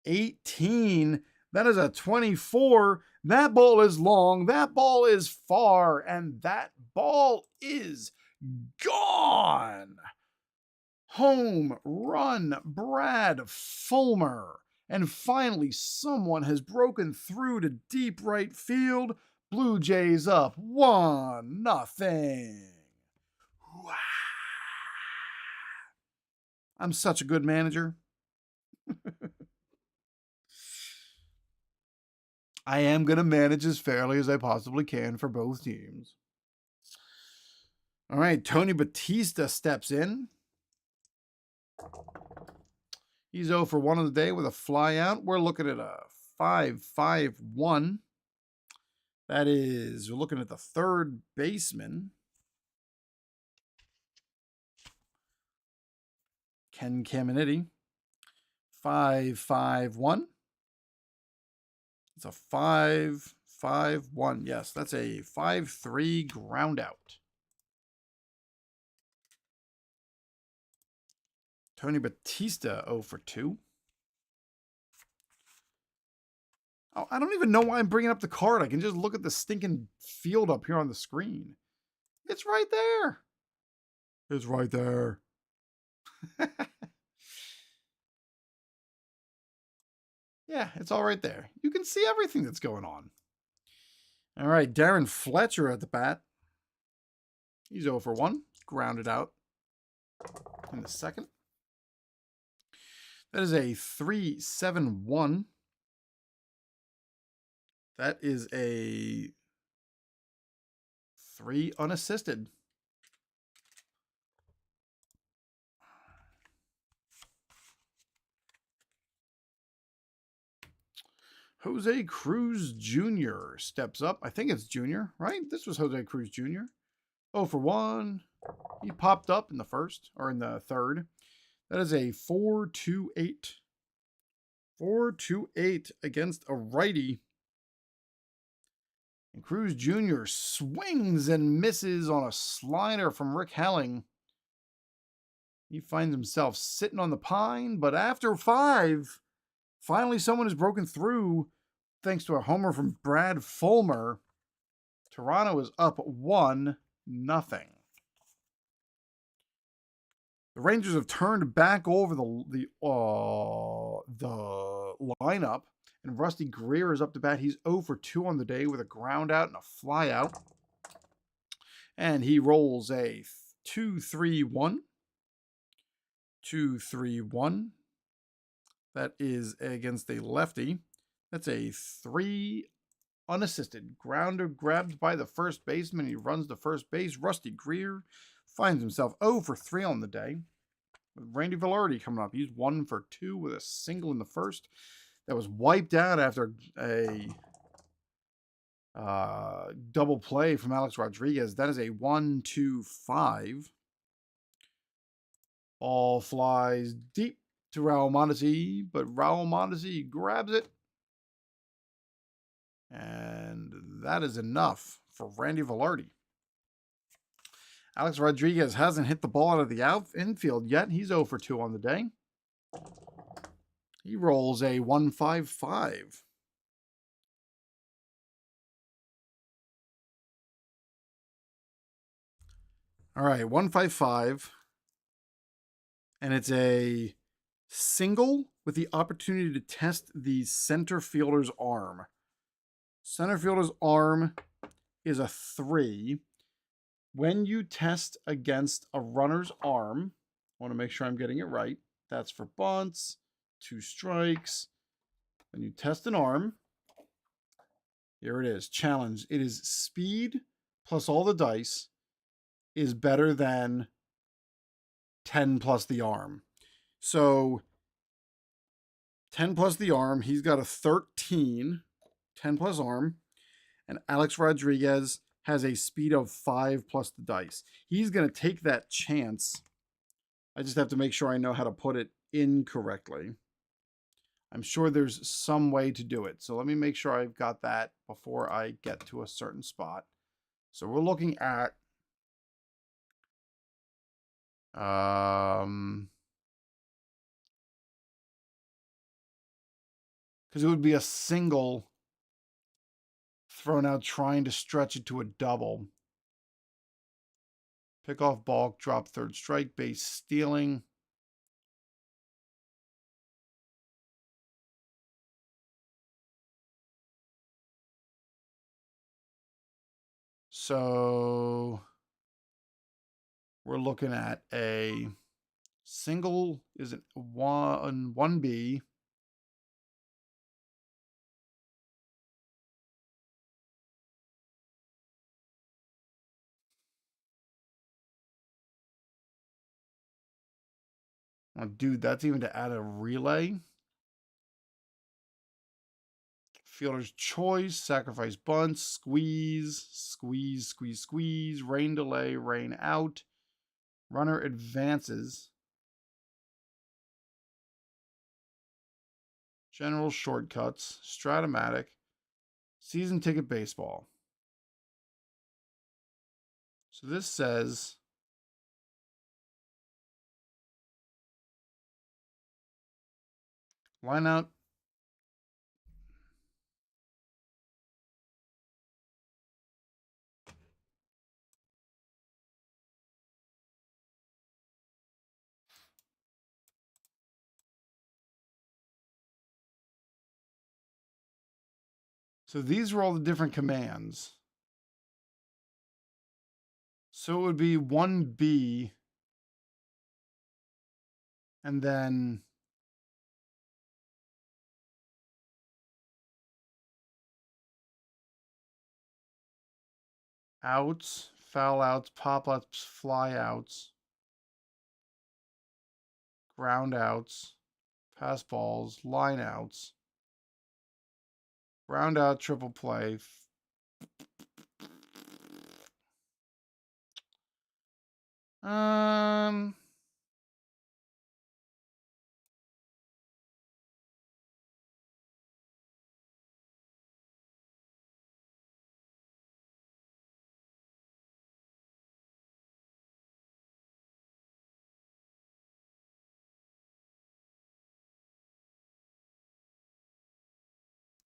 18. That is a 24. That ball is long. That ball is far. And that ball is gone. Home run, Brad Fulmer. And finally, someone has broken through to deep right field. Blue Jays up 1-0. Wow. I'm such a good manager. I am going to manage as fairly as I possibly can for both teams. All right, Tony Batista steps in. He's 0 for 1 on the day with a fly out. We're looking at a 5-5-1. That is, we're looking at the third baseman. Ken Caminiti. 5-5-1. It's a 5-5-1. Yes, that's a 5-3 ground out. Tony Batista 0 for 2. Oh, I don't even know why I'm bringing up the card. I can just look at the stinking field up here on the screen. It's right there. It's right there. Yeah, it's all right there. You can see everything that's going on. All right, Darren Fletcher at the bat. He's 0 for 1. Grounded out in the second. That is a 3-7-1. That is a 3 unassisted. Jose Cruz Jr. steps up. I think it's Jr., right? This was Jose Cruz Jr. 0 for 1. He popped up in the first, or in the third. That is a 4-2-8. 4-2-8 against a righty. And Cruz Jr. swings and misses on a slider from Rick Helling. He finds himself sitting on the pine, but after 5, finally someone has broken through thanks to a homer from Brad Fulmer. Toronto is up 1-0. The Rangers have turned back over the lineup, and Rusty Greer is up to bat. He's 0 for 2 on the day with a ground out and a fly out. And he rolls a 2-3-1. 2-3-1. That is against a lefty. That's a 3 unassisted. Grounder grabbed by the first baseman. He runs to first base. Rusty Greer finds himself 0 for 3 on the day. With Randy Velarde coming up. He's 1 for 2 with a single in the first. That was wiped out after a Double play from Alex Rodriguez. That is a 1-2-5. All flies deep to Raul Mondesi, but Raul Mondesi grabs it. And that is enough for Randy Velarde. Alex Rodriguez hasn't hit the ball out of the infield yet. He's 0 for 2 on the day. He rolls a 1-5-5. All right, 1-5-5. And it's a single with the opportunity to test the center fielder's arm. Center fielder's arm is a 3. When you test against a runner's arm, I want to make sure I'm getting it right. That's for bunts, 2 strikes. When you test an arm, here it is. Challenge. It is speed plus all the dice is better than 10 plus the arm. So 10 plus the arm, he's got a 13, 10 plus arm, and Alex Rodriguez has a speed of 5 plus the dice. He's going to take that chance. I just have to make sure I know how to put it in correctly. I'm sure there's some way to do it. So let me make sure I've got that before I get to a certain spot. So we're looking at because it would be a single thrown out trying to stretch it to a double. Pick off balk, drop third strike, base stealing. So we're looking at a single is it 1B. Oh, dude, that's even to add a relay. Fielder's choice, sacrifice bunts, squeeze, squeeze, squeeze, squeeze, rain delay, rain out. Runner advances. General shortcuts, Stratomatic, season ticket baseball. So this says line out. So these were all the different commands. So it would be 1B and then outs, foul outs, pop ups, fly outs, ground outs, pass balls, line outs, ground out, triple play.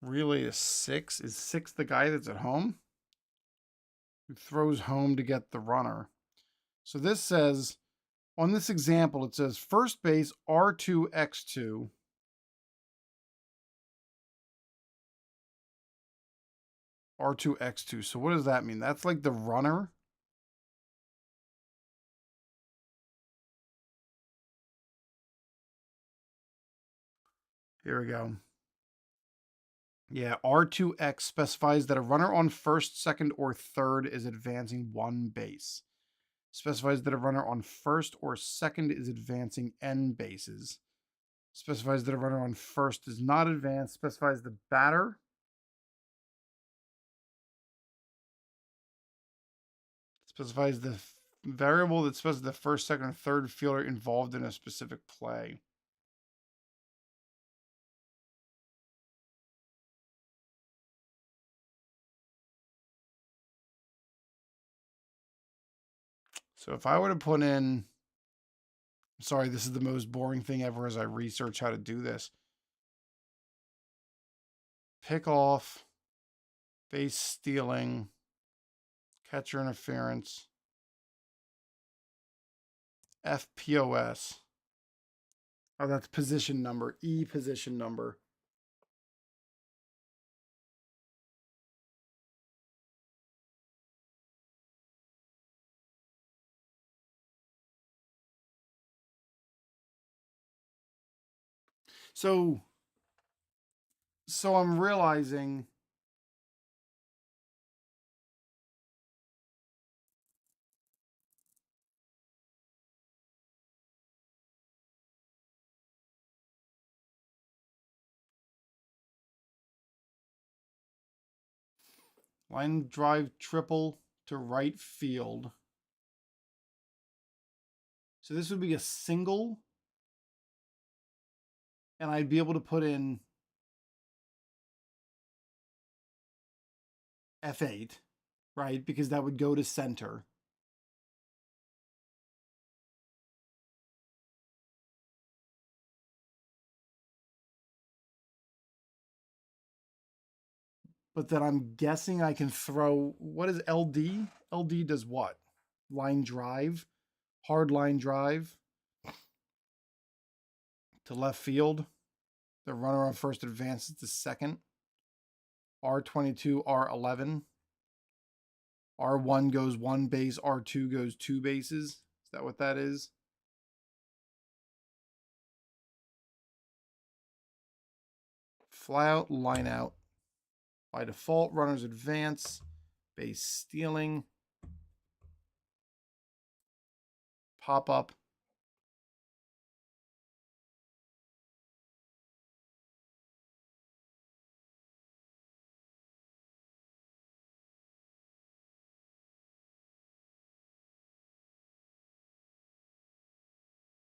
Relay is 6. Is 6 the guy that's at home? Who throws home to get the runner. So this says, on this example, it says first base R2X2. R2X2. So what does that mean? That's like the runner. Here we go. Yeah, R2X specifies that a runner on first, second, or third is advancing 1 base. Specifies that a runner on first or second is advancing N bases. Specifies that a runner on first does not advance. Specifies the batter Specifies the variable that specifies the first, second, or third fielder involved in a specific play. So if I were to put in, sorry, this is the most boring thing ever as I research how to do this. Pick off, base stealing, catcher interference, FPOS. Oh, that's position number, E position number. So I'm realizing line drive triple to right field. So this would be a single, and I'd be able to put in F8, right? Because that would go to center. But then I'm guessing I can throw, what is LD? LD does what? Line drive, hard line drive to left field. The runner on first advances to second. R22, R11. R1 goes one base, R2 goes two bases. Is that what that is? Fly out, line out. By default, runners advance, base stealing, pop up.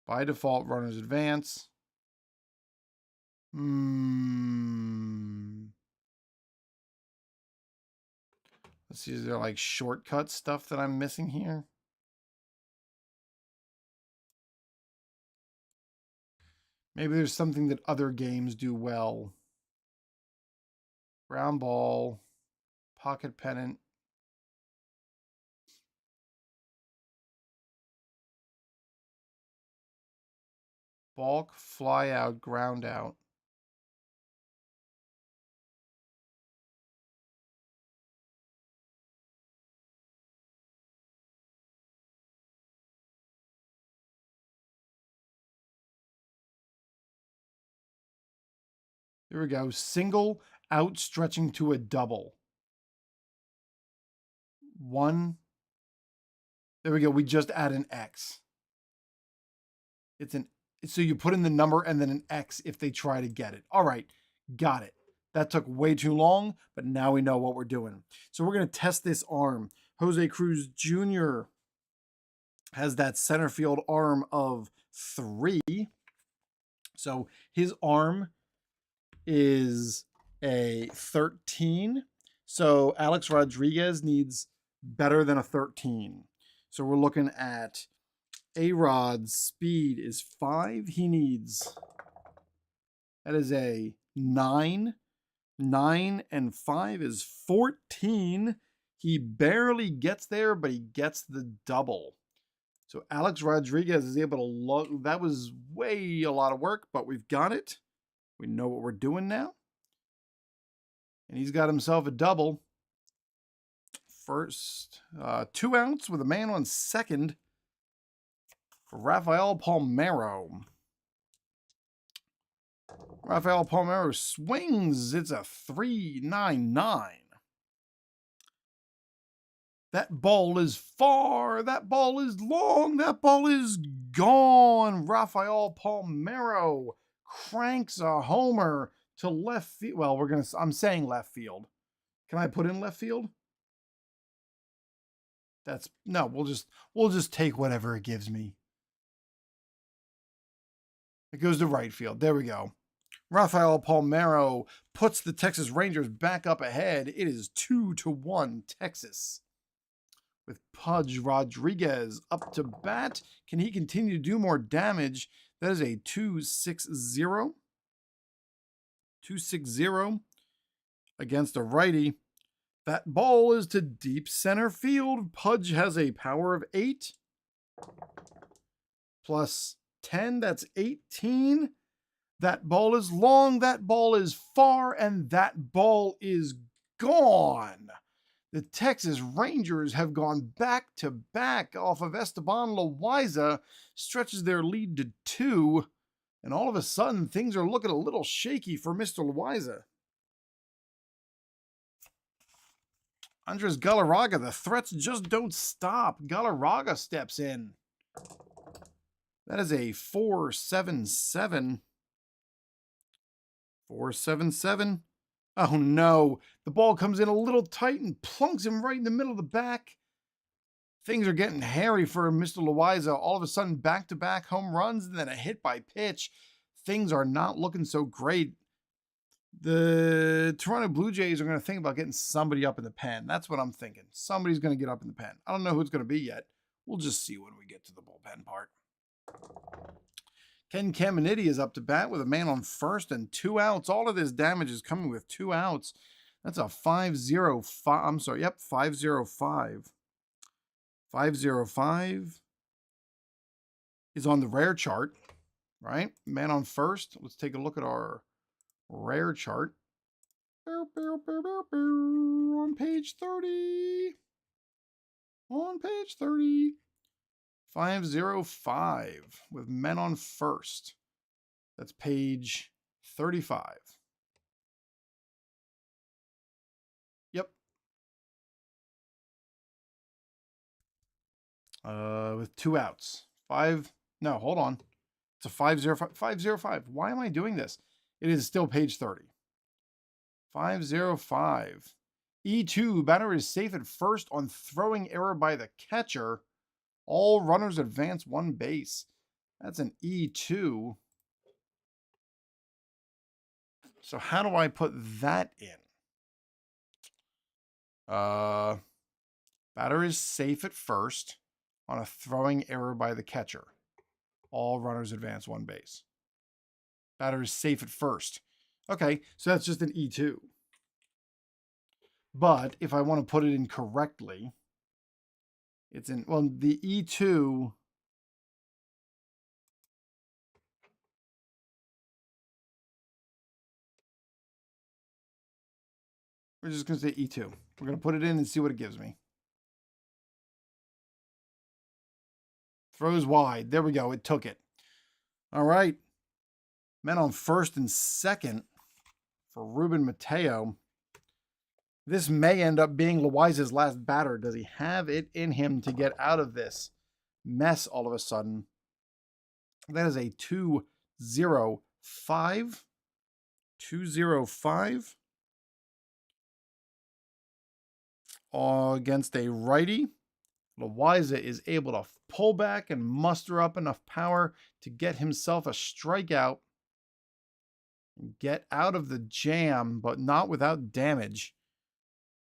By default, runners advance. Let's see, is there like shortcut stuff that I'm missing here? Maybe there's something that other games do well. Ground ball, pocket pennant. Balk, fly out, ground out. There we go. Single, outstretching to a double. One. There we go. We just add an X. It's an, so you put in the number and then an X if they try to get it. All right, got it. That took way too long, but now we know what we're doing. So we're going to test this arm. Jose Cruz Jr. has that center field arm of 3. So his arm is a 13. So Alex Rodriguez needs better than a 13. So we're looking at A-Rod's speed is 5. He needs, that is a 9. 9 and 5 is 14. He barely gets there, but he gets the double. So Alex Rodriguez is able to look. That was way a lot of work, but we've got it. We know what we're doing now. And he's got himself a double. First, 2 outs with a man on second for Rafael Palmeiro. Rafael Palmeiro swings. It's a 3.99. That ball is far. That ball is long. That ball is gone. Rafael Palmeiro cranks a homer to left field. Well, I'm saying left field. Can I put in left field? That's no, we'll just take whatever it gives me. It goes to right field. There we go. Rafael Palmeiro puts the Texas Rangers back up ahead. It is 2-1 Texas. With Pudge Rodriguez up to bat. Can he continue to do more damage? That is a 2-6-0. 2-6-0 against a righty. That ball is to deep center field. Pudge has a power of 8. Plus 10, that's 18. That ball is long, that ball is far, and that ball is gone. The Texas Rangers have gone back-to-back off of Esteban Loaiza, stretches their lead to 2, and all of a sudden, things are looking a little shaky for Mr. Loaiza. Andres Galarraga, the threats just don't stop. Galarraga steps in. That is a 4-7-7. 4-7-7. Oh no, the ball comes in a little tight and plunks him right in the middle of the back. Things are getting hairy for Mr. Loaiza. All of a sudden, back-to-back home runs and then a hit by pitch. Things are not looking so great. The Toronto Blue Jays are going to think about getting somebody up in the pen. That's what I'm thinking. Somebody's going to get up in the pen. I don't know who it's going to be yet. We'll just see when we get to the bullpen part. Ken Caminiti is up to bat with a man on first and 2 outs. All of this damage is coming with 2 outs. That's a 5-0-5. I'm sorry. Yep, 5-0-5. 5-0-5 is on the rare chart, right? Man on first. Let's take a look at our rare chart. On page 30. On page 30. 5-0-5 with men on first. That's page 35. Yep. With 2 outs. No, hold on. It's a 5-0-5. 5-0-5. Why am I doing this? It is still page 30. 5-0-5. E2, batter is safe at first on throwing error by the catcher. All runners advance 1 base. That's an E2. So how do I put that in? Batter is safe at first on a throwing error by the catcher. All runners advance 1 base. Batter is safe at first. Okay, so that's just an E2. But if I want to put it in correctly, it's in, well, the E2 we're just going to say E2. We're going to put it in and see what it gives me. Throws wide. There we go. It took it. All right. Men on first and second for Ruben Mateo. This may end up being Loaiza's last batter. Does he have it in him to get out of this mess all of a sudden? That is a 2-0-5. 2-0-5. Against a righty. Loaiza is able to pull back and muster up enough power to get himself a strikeout and get out of the jam, but not without damage.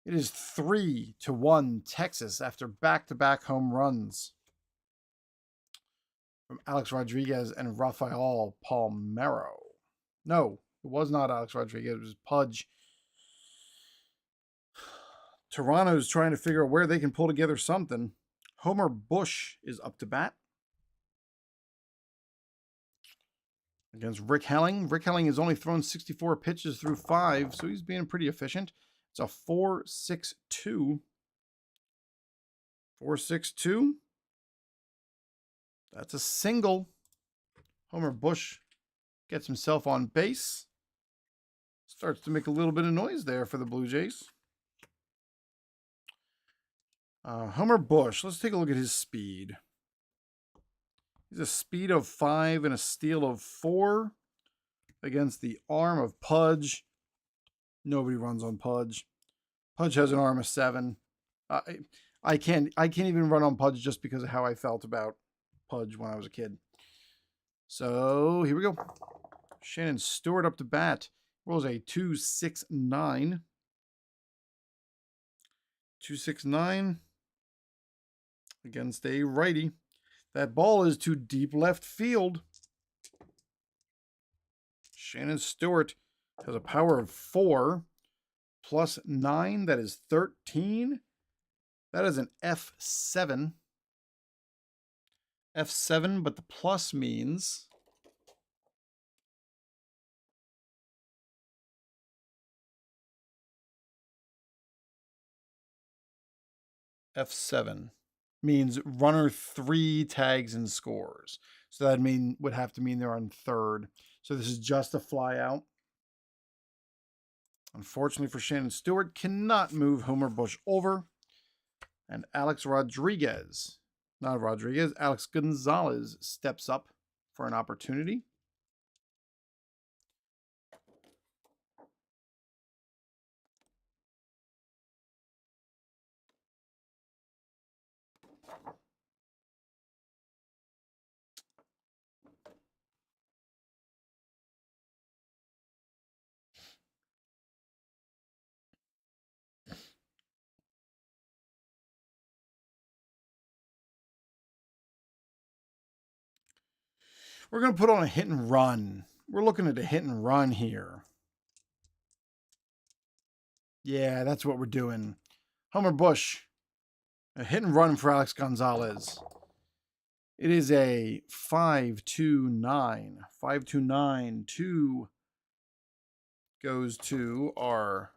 It is 3-1 Texas after back-to-back home runs from Alex Rodriguez and Rafael Palmeiro. No, it was not Alex Rodriguez. It was Pudge. Toronto's trying to figure out where they can pull together something. Homer Bush is up to bat against Rick Helling. Rick Helling has only thrown 64 pitches through 5, so he's being pretty efficient. It's a 4-6-2. 4-6-2. That's a single. Homer Bush gets himself on base. Starts to make a little bit of noise there for the Blue Jays. Homer Bush, let's take a look at his speed. He's a speed of 5 and a steal of 4 against the arm of Pudge. Nobody runs on Pudge. Pudge has an arm of 7. I can't even run on Pudge just because of how I felt about Pudge when I was a kid. So here we go. Shannon Stewart up to bat. Rolls a 269. 269 against a righty. That ball is to deep left field. Shannon Stewart has a power of 4 plus 9. That is 13. That is an F7. F7, but the plus means F7 means runner 3 tags and scores. So that would have to mean they're on third. So this is just a fly out. Unfortunately for Shannon Stewart, cannot move Homer Bush over. And Alex Gonzalez steps up for an opportunity. We're going to put on a hit and run. We're looking at a hit and run here. Yeah, that's what we're doing. Homer Bush. A hit and run for Alex Gonzalez. It is a 5-2-9. 5-2-9. 2 goes to our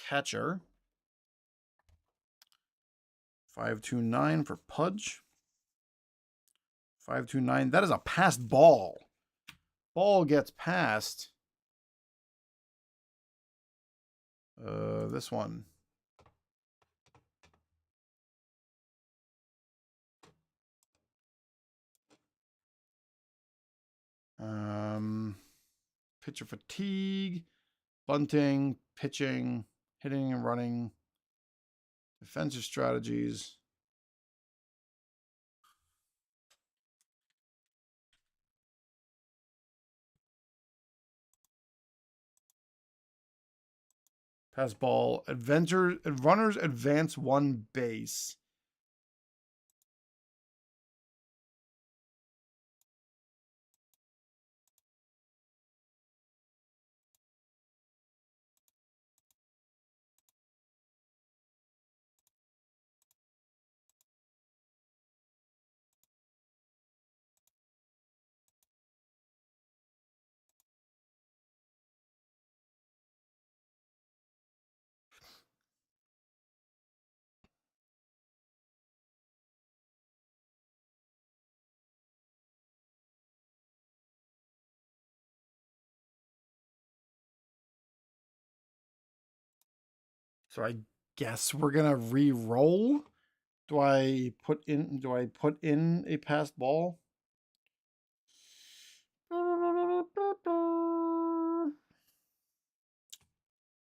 catcher. 5-2-9 for Pudge. 5-2-9. That is a passed ball. Ball gets passed. This one. Pitcher fatigue, bunting, pitching, hitting and running, defensive strategies. Pass ball. Runners advance 1 base. So I guess we're gonna re-roll. Do I put in a passed ball?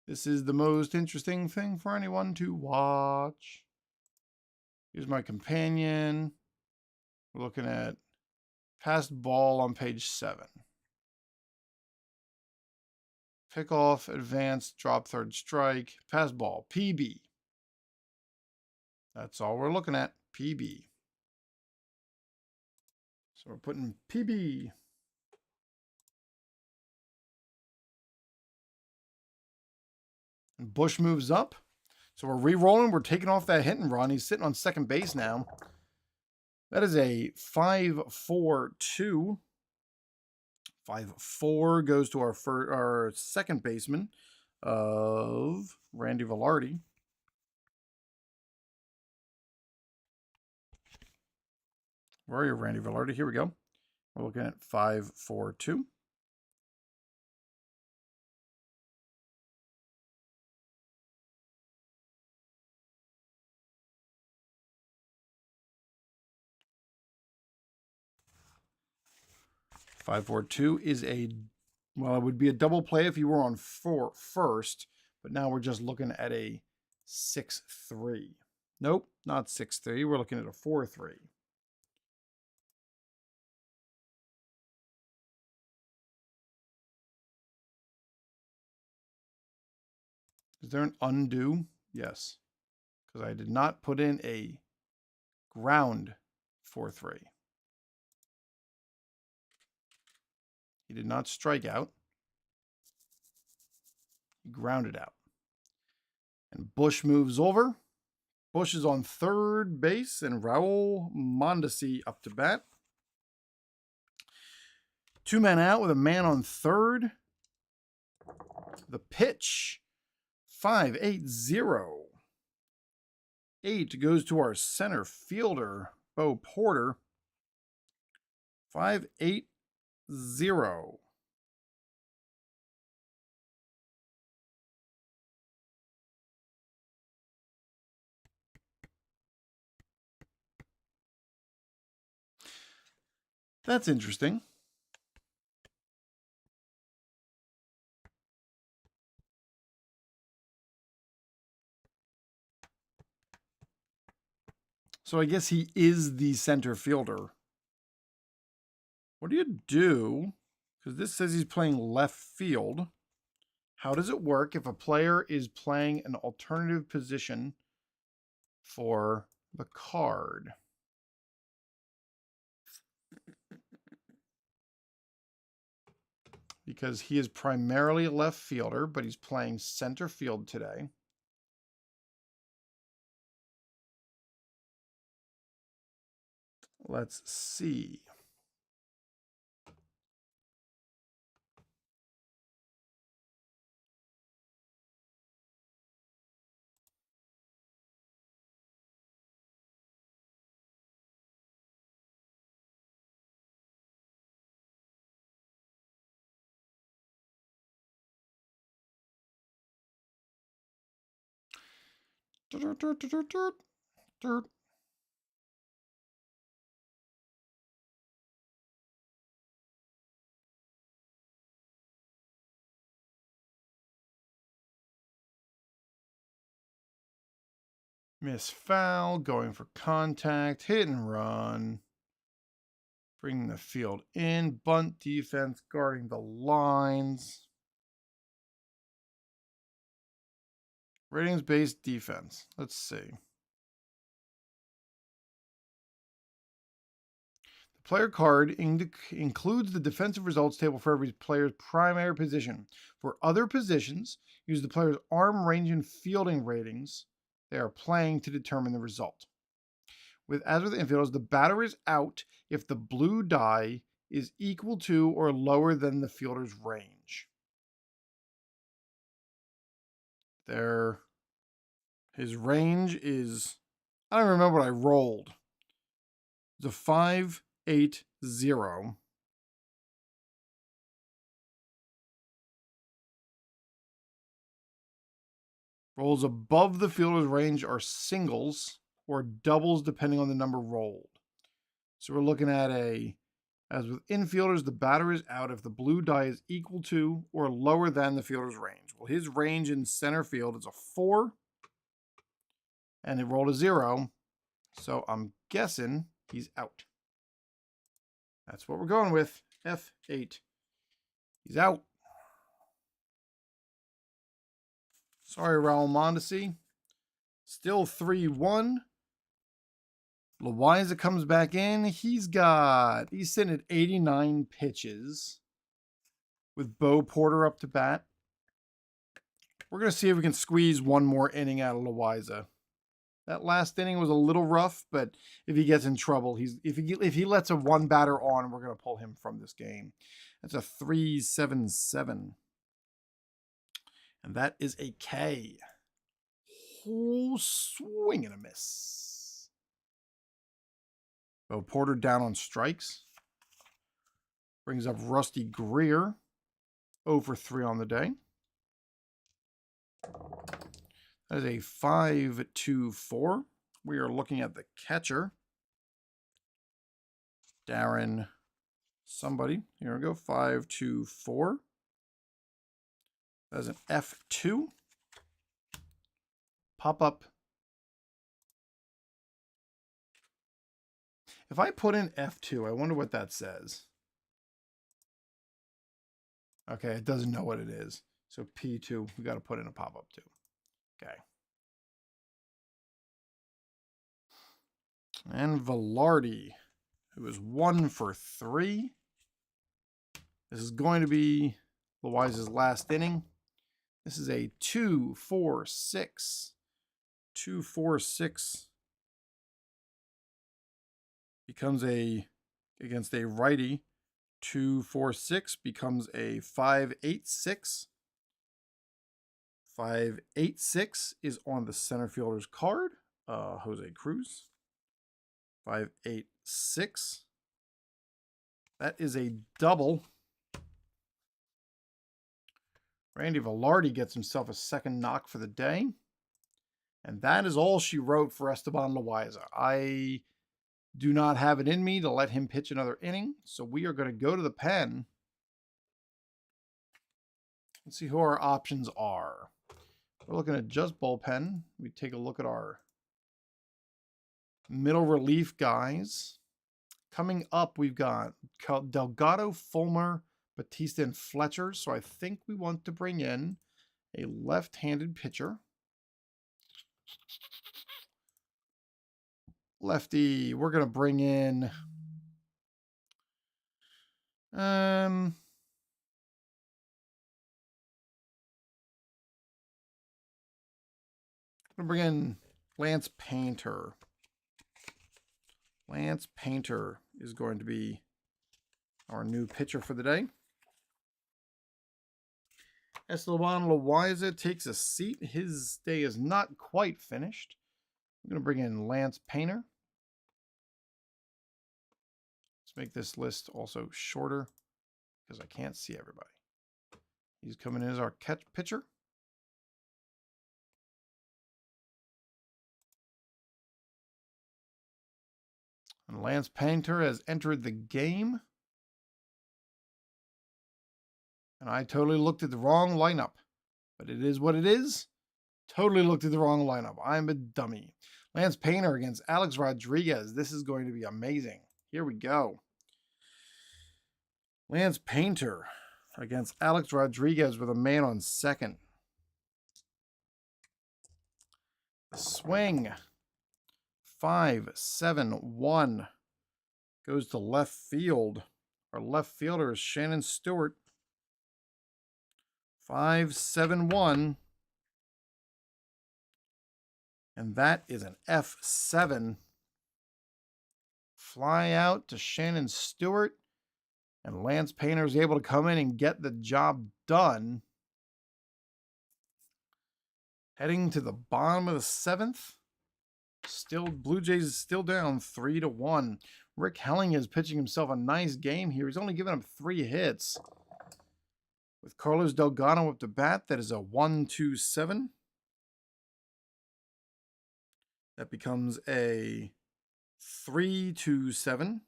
This is the most interesting thing for anyone to watch. Here's my companion. We're looking at passed ball on page 7. Pick off, advance, drop third strike, pass ball, PB. That's all we're looking at, PB. So we're putting PB. And Bush moves up. So we're re-rolling. We're taking off that hit and run. He's sitting on second base now. That is a 5-4-2. 5-4 goes to our second baseman of Randy Velarde. Where are you, Randy Velarde? Here we go. We're looking at 5-4-2. Five, 4, 2 is it would be a double play if you were on 4 first, but now we're just looking at a 6-3. Nope, not 6-3. We're looking at a 4-3. Is there an undo? Yes. Because I did not put in a ground 4-3. He did not strike out. He grounded out. And Bush moves over. Bush is on third base, and Raul Mondesi up to bat. 2 men out with a man on third. The pitch, 5-8-0. 8 goes to our center fielder, Bo Porter. 5-8-0. That's interesting. So I guess he is the center fielder. What do you do? Because this says he's playing left field. How does it work if a player is playing an alternative position for the card? Because he is primarily a left fielder, but he's playing center field today. Let's see. Miss foul, going for contact, hit and run. Bringing the field in, bunt defense, guarding the lines. Ratings-based defense. Let's see. The player card includes the defensive results table for every player's primary position. For other positions, use the player's arm, range, and fielding ratings they are playing to determine the result. As with infielders, the batter is out if the blue die is equal to or lower than the fielder's range. His range is, I don't remember what I rolled. It's a 5-8-0. Rolls above the fielder's range are singles or doubles depending on the number rolled. So we're looking at as with infielders, the batter is out if the blue die is equal to or lower than the fielder's range. Well, his range in center field is a 4, and it rolled a 0. So I'm guessing he's out. That's what we're going with. F8. He's out. Sorry, Raul Mondesi. Still 3-1. Loaiza comes back in. He's sitting at 89 pitches with Bo Porter up to bat. We're going to see if we can squeeze one more inning out of Loaiza. That last inning was a little rough, but if he gets in trouble, if he lets a one batter on, we're going to pull him from this game. That's a 3-7-7. And that is a K. Oh, swing and a miss. Bo Porter down on strikes. Brings up Rusty Greer. 0 for 3 on the day. That is a 5-2-4. We are looking at the catcher. Darren somebody. Here we go. 5-2-4. That is an F2. Pop up If I put in F2, I wonder what that says. Okay, it doesn't know what it is. So P2, we got to put in a pop-up too. Okay. And Velarde, who is 1 for 3. This is going to be Loiza's last inning. This is a 2-4-6. 2-4-6 becomes a, against a righty, 2-4-6 becomes a 5-8-6. 5-8-6 is on the center fielder's card, Jose Cruz. 5-8-6. That is a double. Randy Velarde gets himself a second knock for the day. And that is all she wrote for Esteban Loaiza. I do not have it in me to let him pitch another inning. So we are going to go to the pen. Let's see who our options are. We're looking at just bullpen. We take a look at our middle relief guys. Coming up, we've got Delgado, Fulmer, Batista, and Fletcher. So I think we want to bring in a left-handed pitcher. Lefty, we're going to bring in I'm going to bring in Lance Painter. Lance Painter is going to be our new pitcher for the day. Esteban Loaiza takes a seat. His day is not quite finished. I'm going to bring in Lance Painter. Let's make this list also shorter because I can't see everybody. He's coming in as our catch pitcher. And Lance Painter has entered the game. And I totally looked at the wrong lineup. But it is what it is. Totally looked at the wrong lineup. I'm a dummy. Lance Painter against Alex Rodriguez. This is going to be amazing. Here we go. Lance Painter against Alex Rodriguez with a man on second. Swing. 5-7-1 goes to left field. Our left fielder is Shannon Stewart. 5-7-1. And that is an F7. Fly out to Shannon Stewart. And Lance Painter is able to come in and get the job done. Heading to the bottom of the 7th. Still, Blue Jays is still down 3-1. Rick Helling is pitching himself a nice game here. He's only given up 3 hits. With Carlos Delgado up to bat, that is a 1-2-7. That becomes a 3-2-7.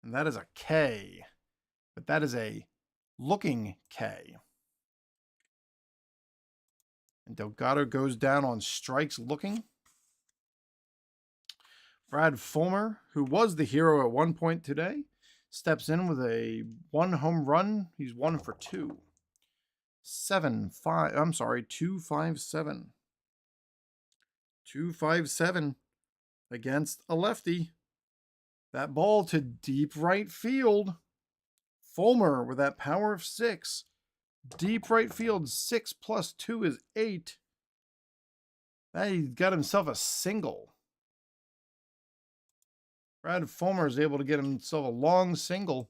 And that is a K. But that is a looking K. And Delgado goes down on strikes looking. Brad Fulmer, who was the hero at one point today, steps in with a 1 home run. He's 1 for 2. 2-5-7. 2-5-7 against a lefty. That ball to deep right field. Fulmer with that power of 6. Deep right field, 6 plus 2 is 8. That he got himself a single. Brad Fulmer is able to get himself a long single.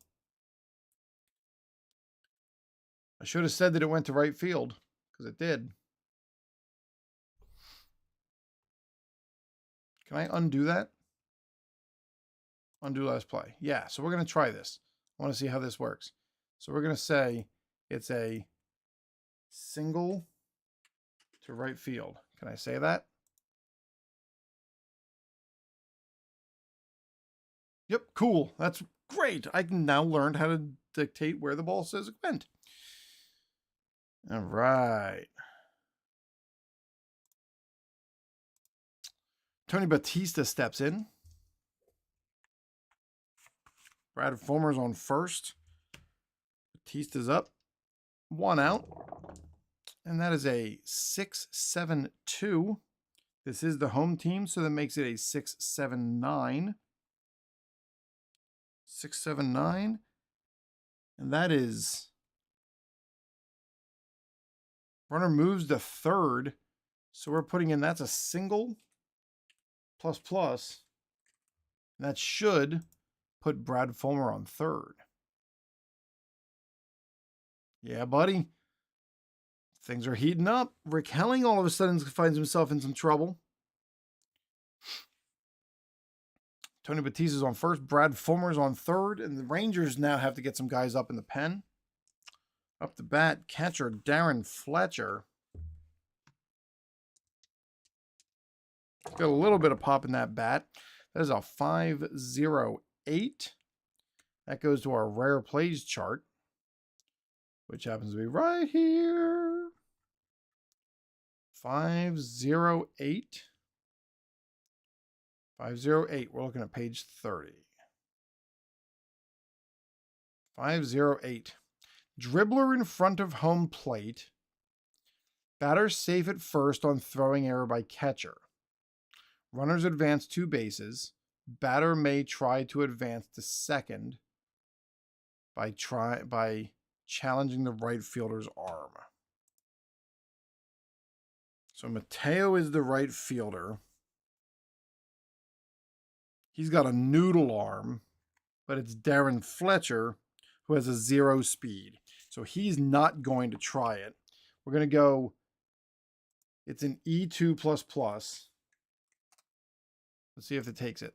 I should have said that it went to right field, because it did. Can I undo that? Undo last play. Yeah, so we're going to try this. I want to see how this works. So we're going to say it's a single to right field. Can I say that? Yep, cool. That's great. I can now learn how to dictate where the ball says it went. All right. Tony Batista steps in. Brad Fulmer's on first. Batista's up. 1 out. And that is a 6-7-2. This is the home team, so that makes it a 6-7-9. 6-7-9. And that is... Runner moves to third. So we're putting in, that's a single plus plus. That should put Brad Fulmer on third. Yeah, buddy. Things are heating up. Rick Helling all of a sudden finds himself in some trouble. Tony Batista's on first. Brad Fulmer's on third. And the Rangers now have to get some guys up in the pen. Up the bat, catcher Darren Fletcher. Got a little bit of pop in that bat. That is a 508. That goes to our rare plays chart, which happens to be right here. 508. 508. We're looking at page 30. 508. Dribbler in front of home plate. Batter safe at first on throwing error by catcher. Runners advance 2 bases. Batter may try to advance to second by challenging the right fielder's arm. So Mateo is the right fielder. He's got a noodle arm, but it's Darren Fletcher who has a 0 speed. So he's not going to try it. We're going to go, it's an E2++. Let's see if it takes it.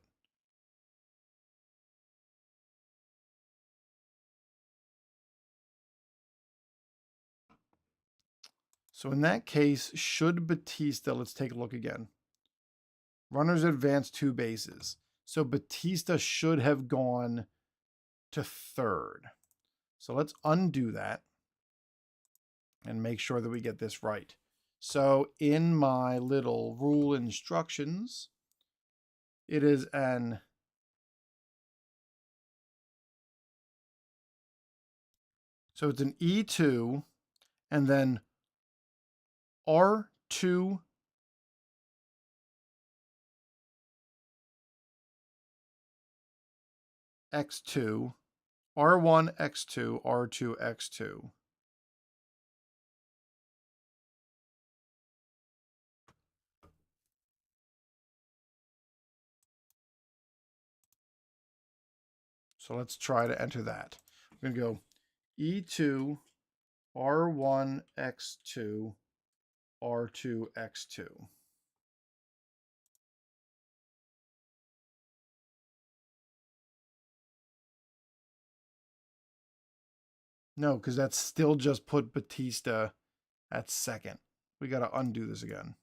So in that case, should Batista, let's take a look again. Runners advance 2 bases. So Batista should have gone to third. So let's undo that and make sure that we get this right. So in my little rule instructions, it is an it's an E2 and then R2 X2, R1 X2, R2 X2. So let's try to enter that. I'm going to go E2, R1 X2, R2 X2. No, because that's still just put Batista at second. We got to undo this again.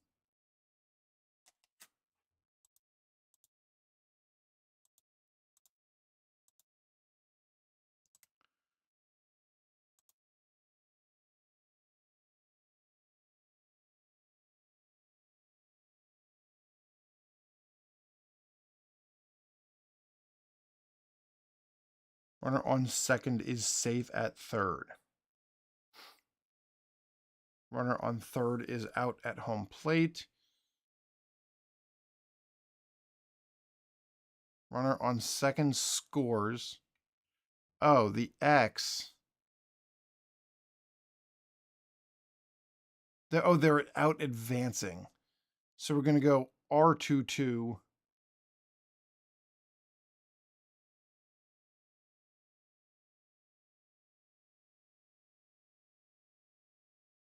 Runner on second is safe at third. Runner on third is out at home plate. Runner on second scores. Oh, the X. They're out advancing. So we're going to go R22.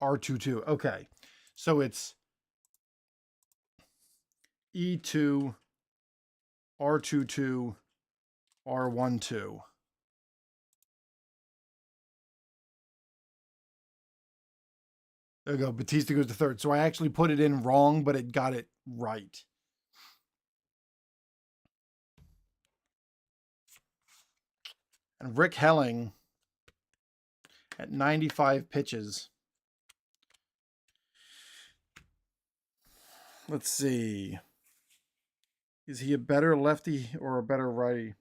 R22. Okay. So it's E2, R22, R12. There we go. Batista goes to third. So I actually put it in wrong, but it got it right. And Rick Helling at 95 pitches. Let's see. Is he a better lefty or a better righty?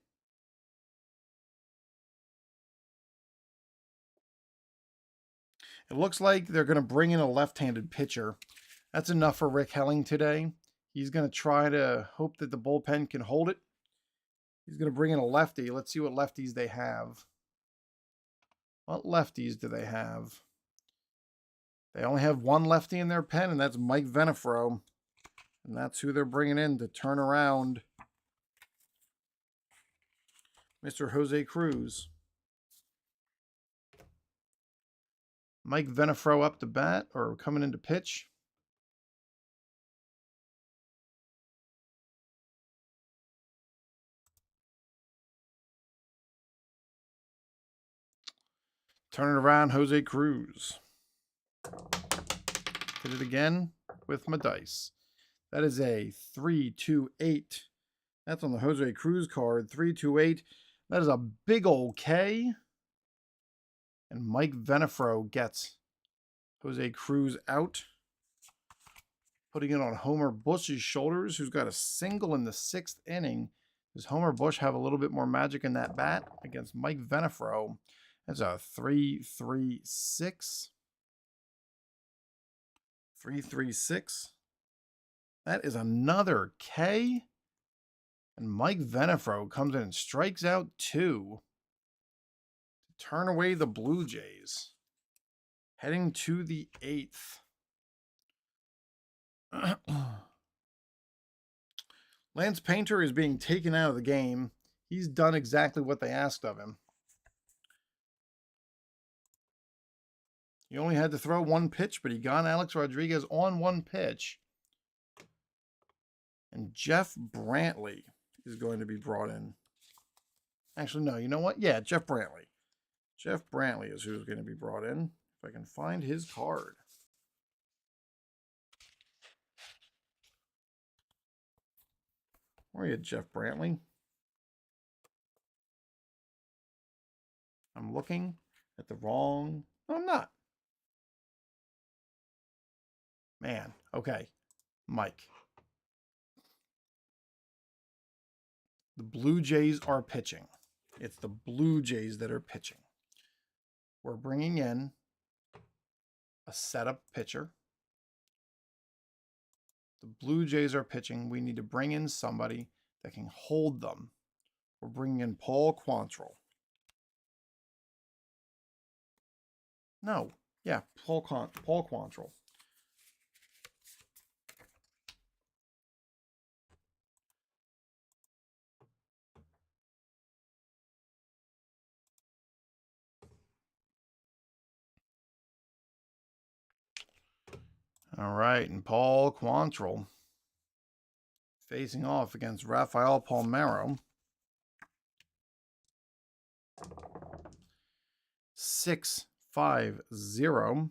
It looks like they're going to bring in a left-handed pitcher. That's enough for Rick Helling today. He's going to try to hope that the bullpen can hold it. He's going to bring in a lefty. Let's see what lefties they have. What lefties do they have? They only have one lefty in their pen, and that's Mike Venafro. And that's who they're bringing in to turn around Mr. Jose Cruz. Mike Venafro up to bat, or coming into pitch. Turn it around, Jose Cruz. Hit it again with my dice. That is a 3-2-8. That's on the Jose Cruz card. 3-2-8. That is a big old K. And Mike Venafro gets Jose Cruz out. Putting it on Homer Bush's shoulders, who's got a single in the 6th inning. Does Homer Bush have a little bit more magic in that bat against Mike Venafro? That's a 3-3-6. 3-3-6. That is another K. And Mike Venafro comes in and strikes out 2 to turn away the Blue Jays. Heading to the 8th. Lance Painter is being taken out of the game. He's done exactly what they asked of him. He only had to throw 1 pitch, but he got Alex Rodriguez on 1 pitch. And Jeff Brantley is going to be brought in. Actually, no, you know what? Yeah, Jeff Brantley. Jeff Brantley is who's going to be brought in. If I can find his card. Where are you, Jeff Brantley? I'm looking at the wrong... No, I'm not. Man, okay. Mike. The Blue Jays are pitching. It's the Blue Jays that are pitching. We're bringing in a setup pitcher. The Blue Jays are pitching. We need to bring in somebody that can hold them. We're bringing in Paul Quantrill. No. Yeah, Paul Quantrill. All right, and Paul Quantrill facing off against Rafael Palmeiro. 6-5-0.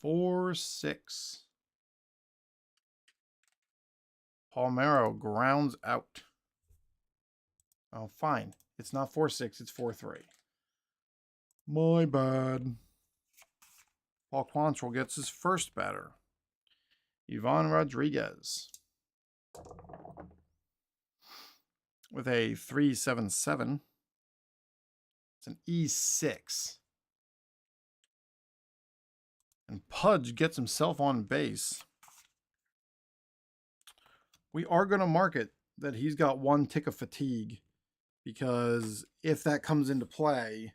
4-6. Palmeiro grounds out. Oh, fine. It's not 4-6, it's 4-3. My bad. Paul Quantrill gets his first batter. Ivan Rodriguez. With a 3-7-7. It's an E6. And Pudge gets himself on base. We are going to mark it that he's got 1 tick of fatigue. Because if that comes into play...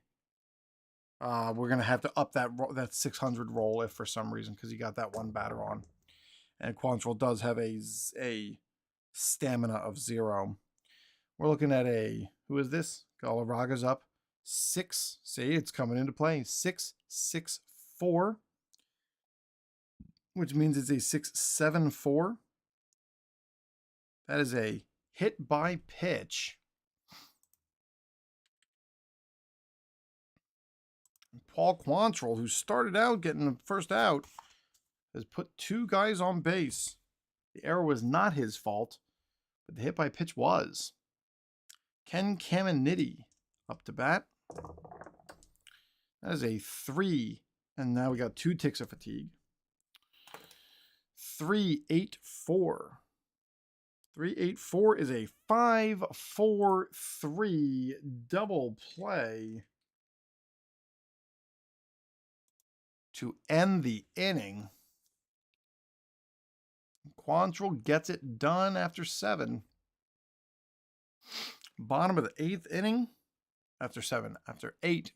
we're going to have to up that 600 roll if for some reason, because he got that 1 batter on. And Quantrill does have a stamina of 0. We're looking at who is this? Galarraga's up 6. See, it's coming into play. 6-6-4, which means it's a 6-7-4. That is a hit by pitch. Paul Quantrill, who started out getting the first out, has put 2 guys on base. The error was not his fault, but the hit by pitch was. Ken Caminiti up to bat. That is a 3, and now we got 2 ticks of fatigue. 3-8-4. 3-8-4 is a 5-4-3 double play. to end the inning. Quantrill gets it done after 7. Bottom of the 8th inning after 7. After 8.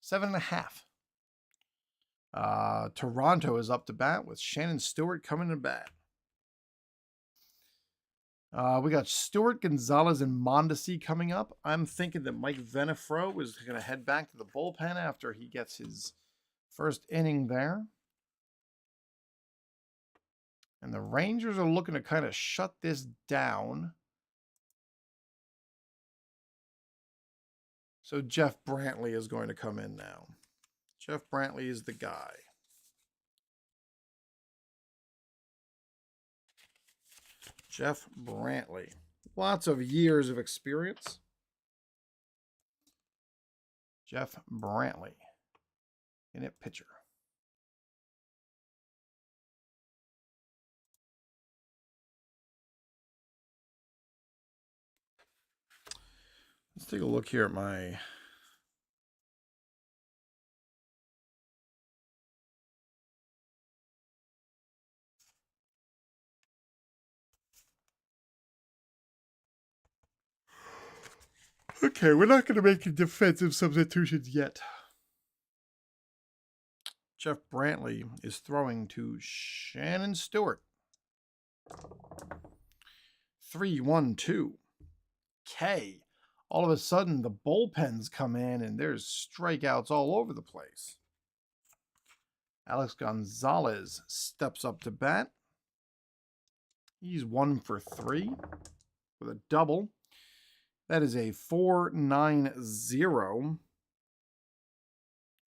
7.5. Toronto is up to bat with Shannon Stewart coming to bat. We got Stewart, Gonzalez, and Mondesi coming up. I'm thinking that Mike Venafro is going to head back to the bullpen after he gets his first inning there. And the Rangers are looking to kind of shut this down. So Jeff Brantley is going to come in now. Jeff Brantley is the guy. Jeff Brantley. Lots of years of experience. Jeff Brantley. In it pitcher. Let's take a look here at my okay, we're not going to make defensive substitutions yet. Jeff Brantley is throwing to Shannon Stewart. 3-1-2. K. All of a sudden, the bullpens come in and there's strikeouts all over the place. Alex Gonzalez steps up to bat. He's 1 for 3 with a double. That is a 4-9-0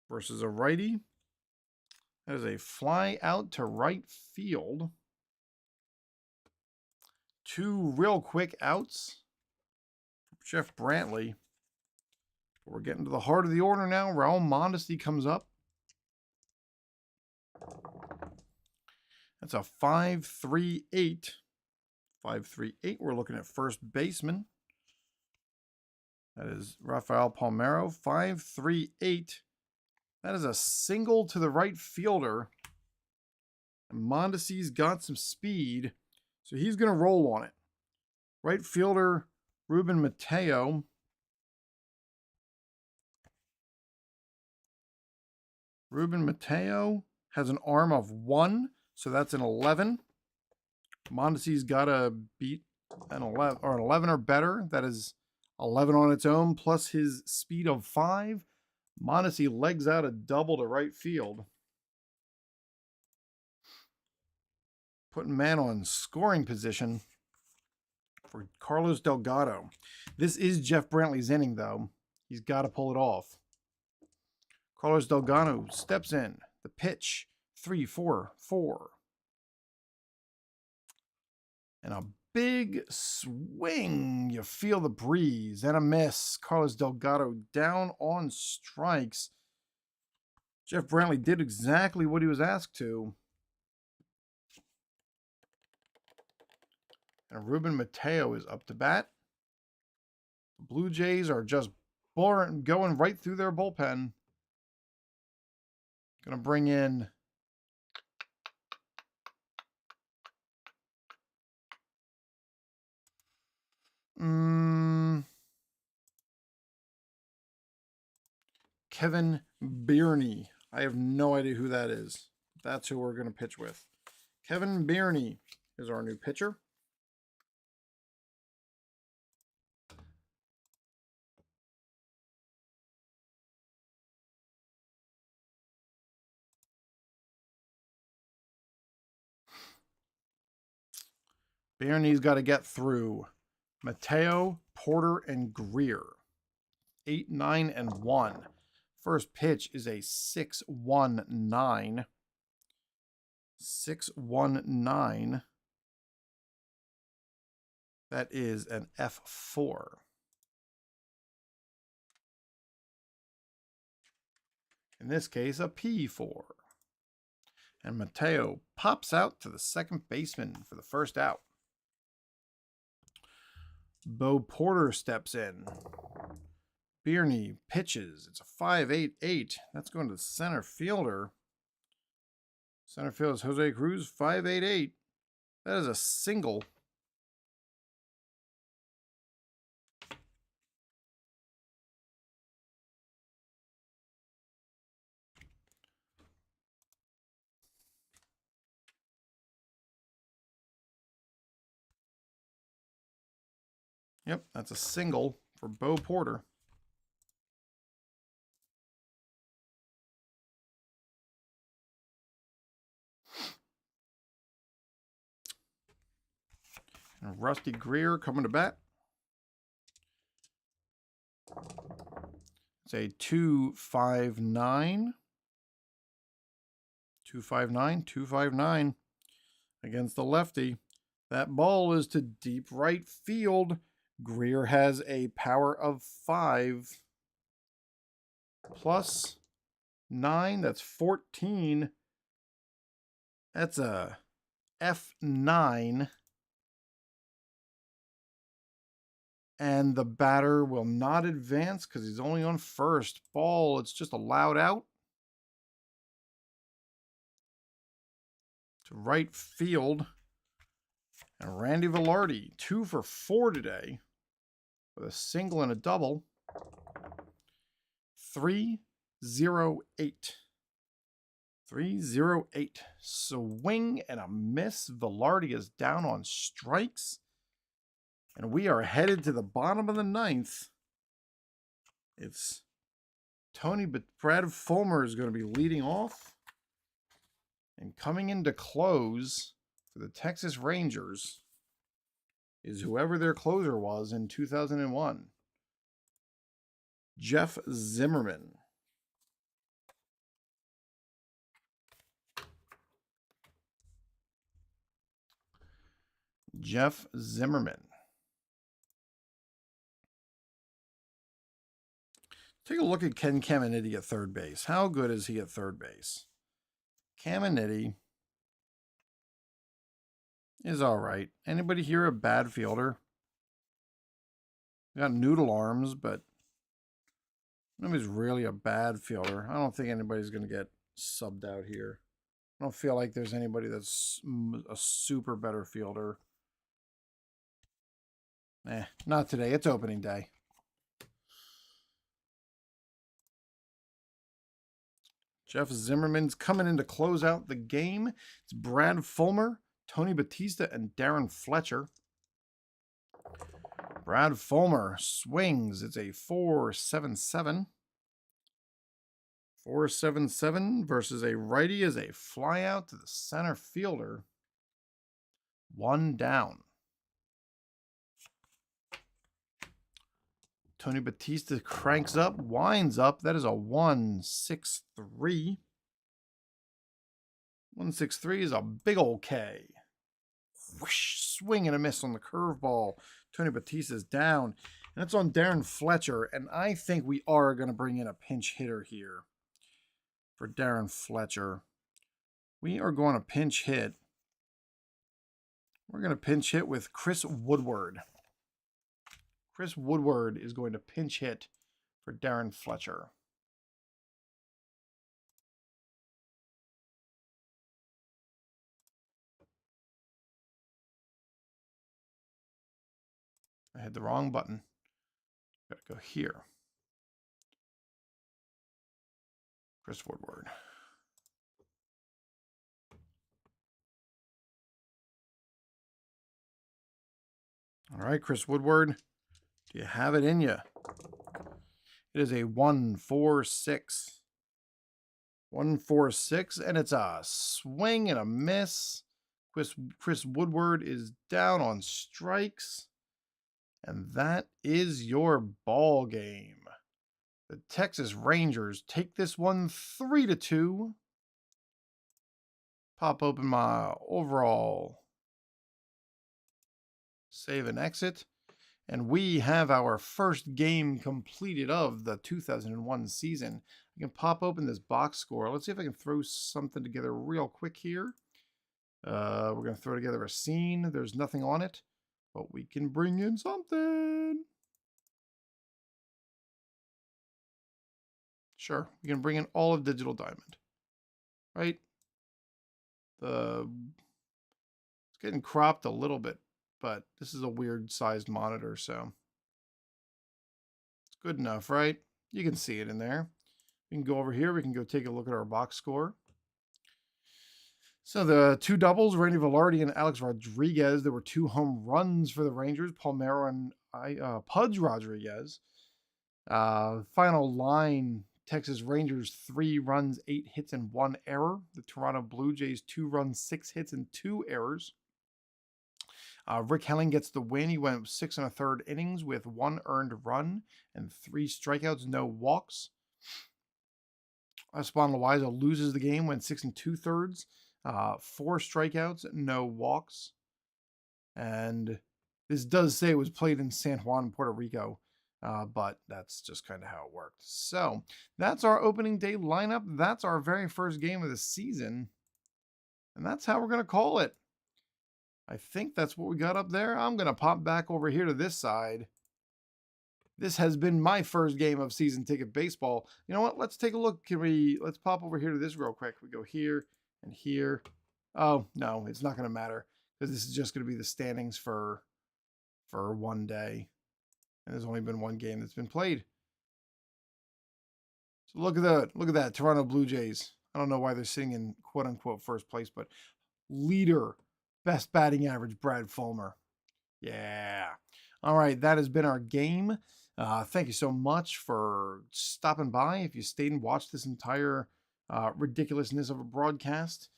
versus a righty. That is a fly out to right field. 2 real quick outs. Jeff Brantley. We're getting to the heart of the order now. Raul Mondesi comes up. That's a 5-3-8. 5-3-8. We're looking at first baseman. That is Rafael Palmeiro. 5-3-8. That is a single to the right fielder. And Mondesi's got some speed, so he's going to roll on it. Right fielder Ruben Mateo. Ruben Mateo has an arm of 1, so that's an 11. Mondesi's got to beat an 11 or better. That is 11 on its own, plus his speed of 5. Mondesi legs out a double to right field. Putting man on scoring position for Carlos Delgado. This is Jeff Brantley's inning, though. He's got to pull it off. Carlos Delgado steps in. The pitch, 3-4-4. And a big swing. You feel the breeze. And a miss. Carlos Delgado down on strikes. Jeff Brantley did exactly what he was asked to. And Ruben Mateo is up to bat. The Blue Jays are just going right through their bullpen. Going to bring in Kevin Birney. I have no idea who that is. That's who we're going to pitch with. Kevin Birney is our new pitcher. Birney's got to get through Mateo, Porter, and Greer. 8, 9, and 1. First pitch is a 6-1-9. 6-1-9. That is an F4. In this case, a P4. And Mateo pops out to the second baseman for the first out. Bo Porter steps in. Birney pitches. It's a 5-8-8. That's going to the center fielder. Center field is Jose Cruz, 588. That is a single. Yep, that's a single for Bo Porter. And Rusty Greer coming to bat. It's a 259. 259, 259 against the lefty. That ball is to deep right field. Greer has a power of 5 plus 9. That's 14. That's a F9. And the batter will not advance because he's only on first. Ball, it's just allowed out to right field. And Randy Velarde, 2 for 4 today with a single and a double. 308. 308. Swing and a miss. Velarde is down on strikes. And we are headed to the bottom of the 9th. It's Tony, but Brad Fulmer is going to be leading off. And coming in to close for the Texas Rangers is whoever their closer was in 2001. Jeff Zimmerman. Jeff Zimmerman. Take a look at Ken Caminiti at third base. How good is he at third base? Caminiti is all right. Anybody here a bad fielder? We got noodle arms, but nobody's really a bad fielder. I don't think anybody's going to get subbed out here. I don't feel like there's anybody that's a super better fielder. Not today. It's opening day. Jeff Zimmerman's coming in to close out the game. It's Brad Fulmer, Tony Batista, and Darren Fletcher. Brad Fulmer swings. It's a 4.77. 4.77 versus a righty is a fly out to the center fielder. 1 down. Tony Batista cranks up, winds up. That is a 1.63. 1.63 is a big old K. Whoosh, swing and a miss on the curveball. Tony Batista's down. And it's on Darren Fletcher. And I think we are going to bring in a pinch hitter here for Darren Fletcher. We are going to pinch hit. We're going to pinch hit with Chris Woodward. Chris Woodward is going to pinch hit for Darren Fletcher. I hit the wrong button. Got to go here. Chris Woodward. All right, Chris Woodward. Do you have it in you? It is a 1.46. 1.46, and it's a swing and a miss. Chris Woodward is down on strikes. And that is your ball game. The Texas Rangers take this one 3-2. Pop open my overall save and exit. And we have our first game completed of the 2001 season. I can pop open this box score. Let's see if I can throw something together real quick here. We're going to throw together a scene. There's nothing on it, but we can bring in something. Sure, we can bring in all of Digital Diamond, right? It's getting cropped a little bit, but this is a weird sized monitor, so it's good enough, right? You can see it in there. We can go over here. We can go take a look at our box score. So the two doubles, Randy Velarde and Alex Rodriguez. There were 2 home runs for the Rangers, Palmeiro and Pudge Rodriguez. Final line, Texas Rangers 3 runs, 8 hits, and 1 error. The Toronto Blue Jays 2 runs, 6 hits, and 2 errors. Rick Helling gets the win. He went 6 1/3 innings with 1 earned run and 3 strikeouts, no walks. Esteban Loaiza loses the game, went 6 2/3, 4 strikeouts, no walks. And this does say it was played in San Juan, Puerto Rico, but that's just kind of how it worked. So that's our opening day lineup. That's our very first game of the season. And that's how we're going to call it. I think that's what we got up there. I'm going to pop back over here to this side. This has been my first game of season ticket baseball. You know what? Let's take a look. Let's pop over here to this real quick. We go here and here. Oh, no, it's not going to matter because this is just going to be the standings for one day. And there's only been one game that's been played. So look at that. Look at that. Toronto Blue Jays. I don't know why they're sitting in quote unquote first place, but leader, best batting average, Brad Fulmer. Yeah. All right. That has been our game. Thank you so much for stopping by. If you stayed and watched this entire ridiculousness of a broadcast,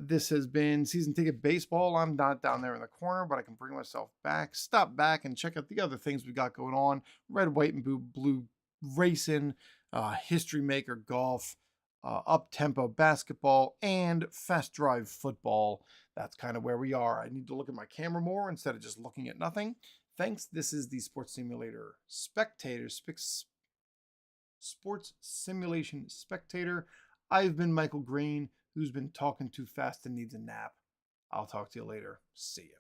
this has been Season Ticket Baseball. I'm not down there in the corner, but I can bring myself back, stop back, and check out the other things we got going on. Red, white, and blue racing, history maker golf, up-tempo basketball, and fast drive football. That's kind of where we are. I need to look at my camera more instead of just looking at nothing. Thanks. This is the Sports Simulator Spectator. Sports Simulation Spectator. I've been Michael Green, who's been talking too fast and needs a nap. I'll talk to you later. See ya.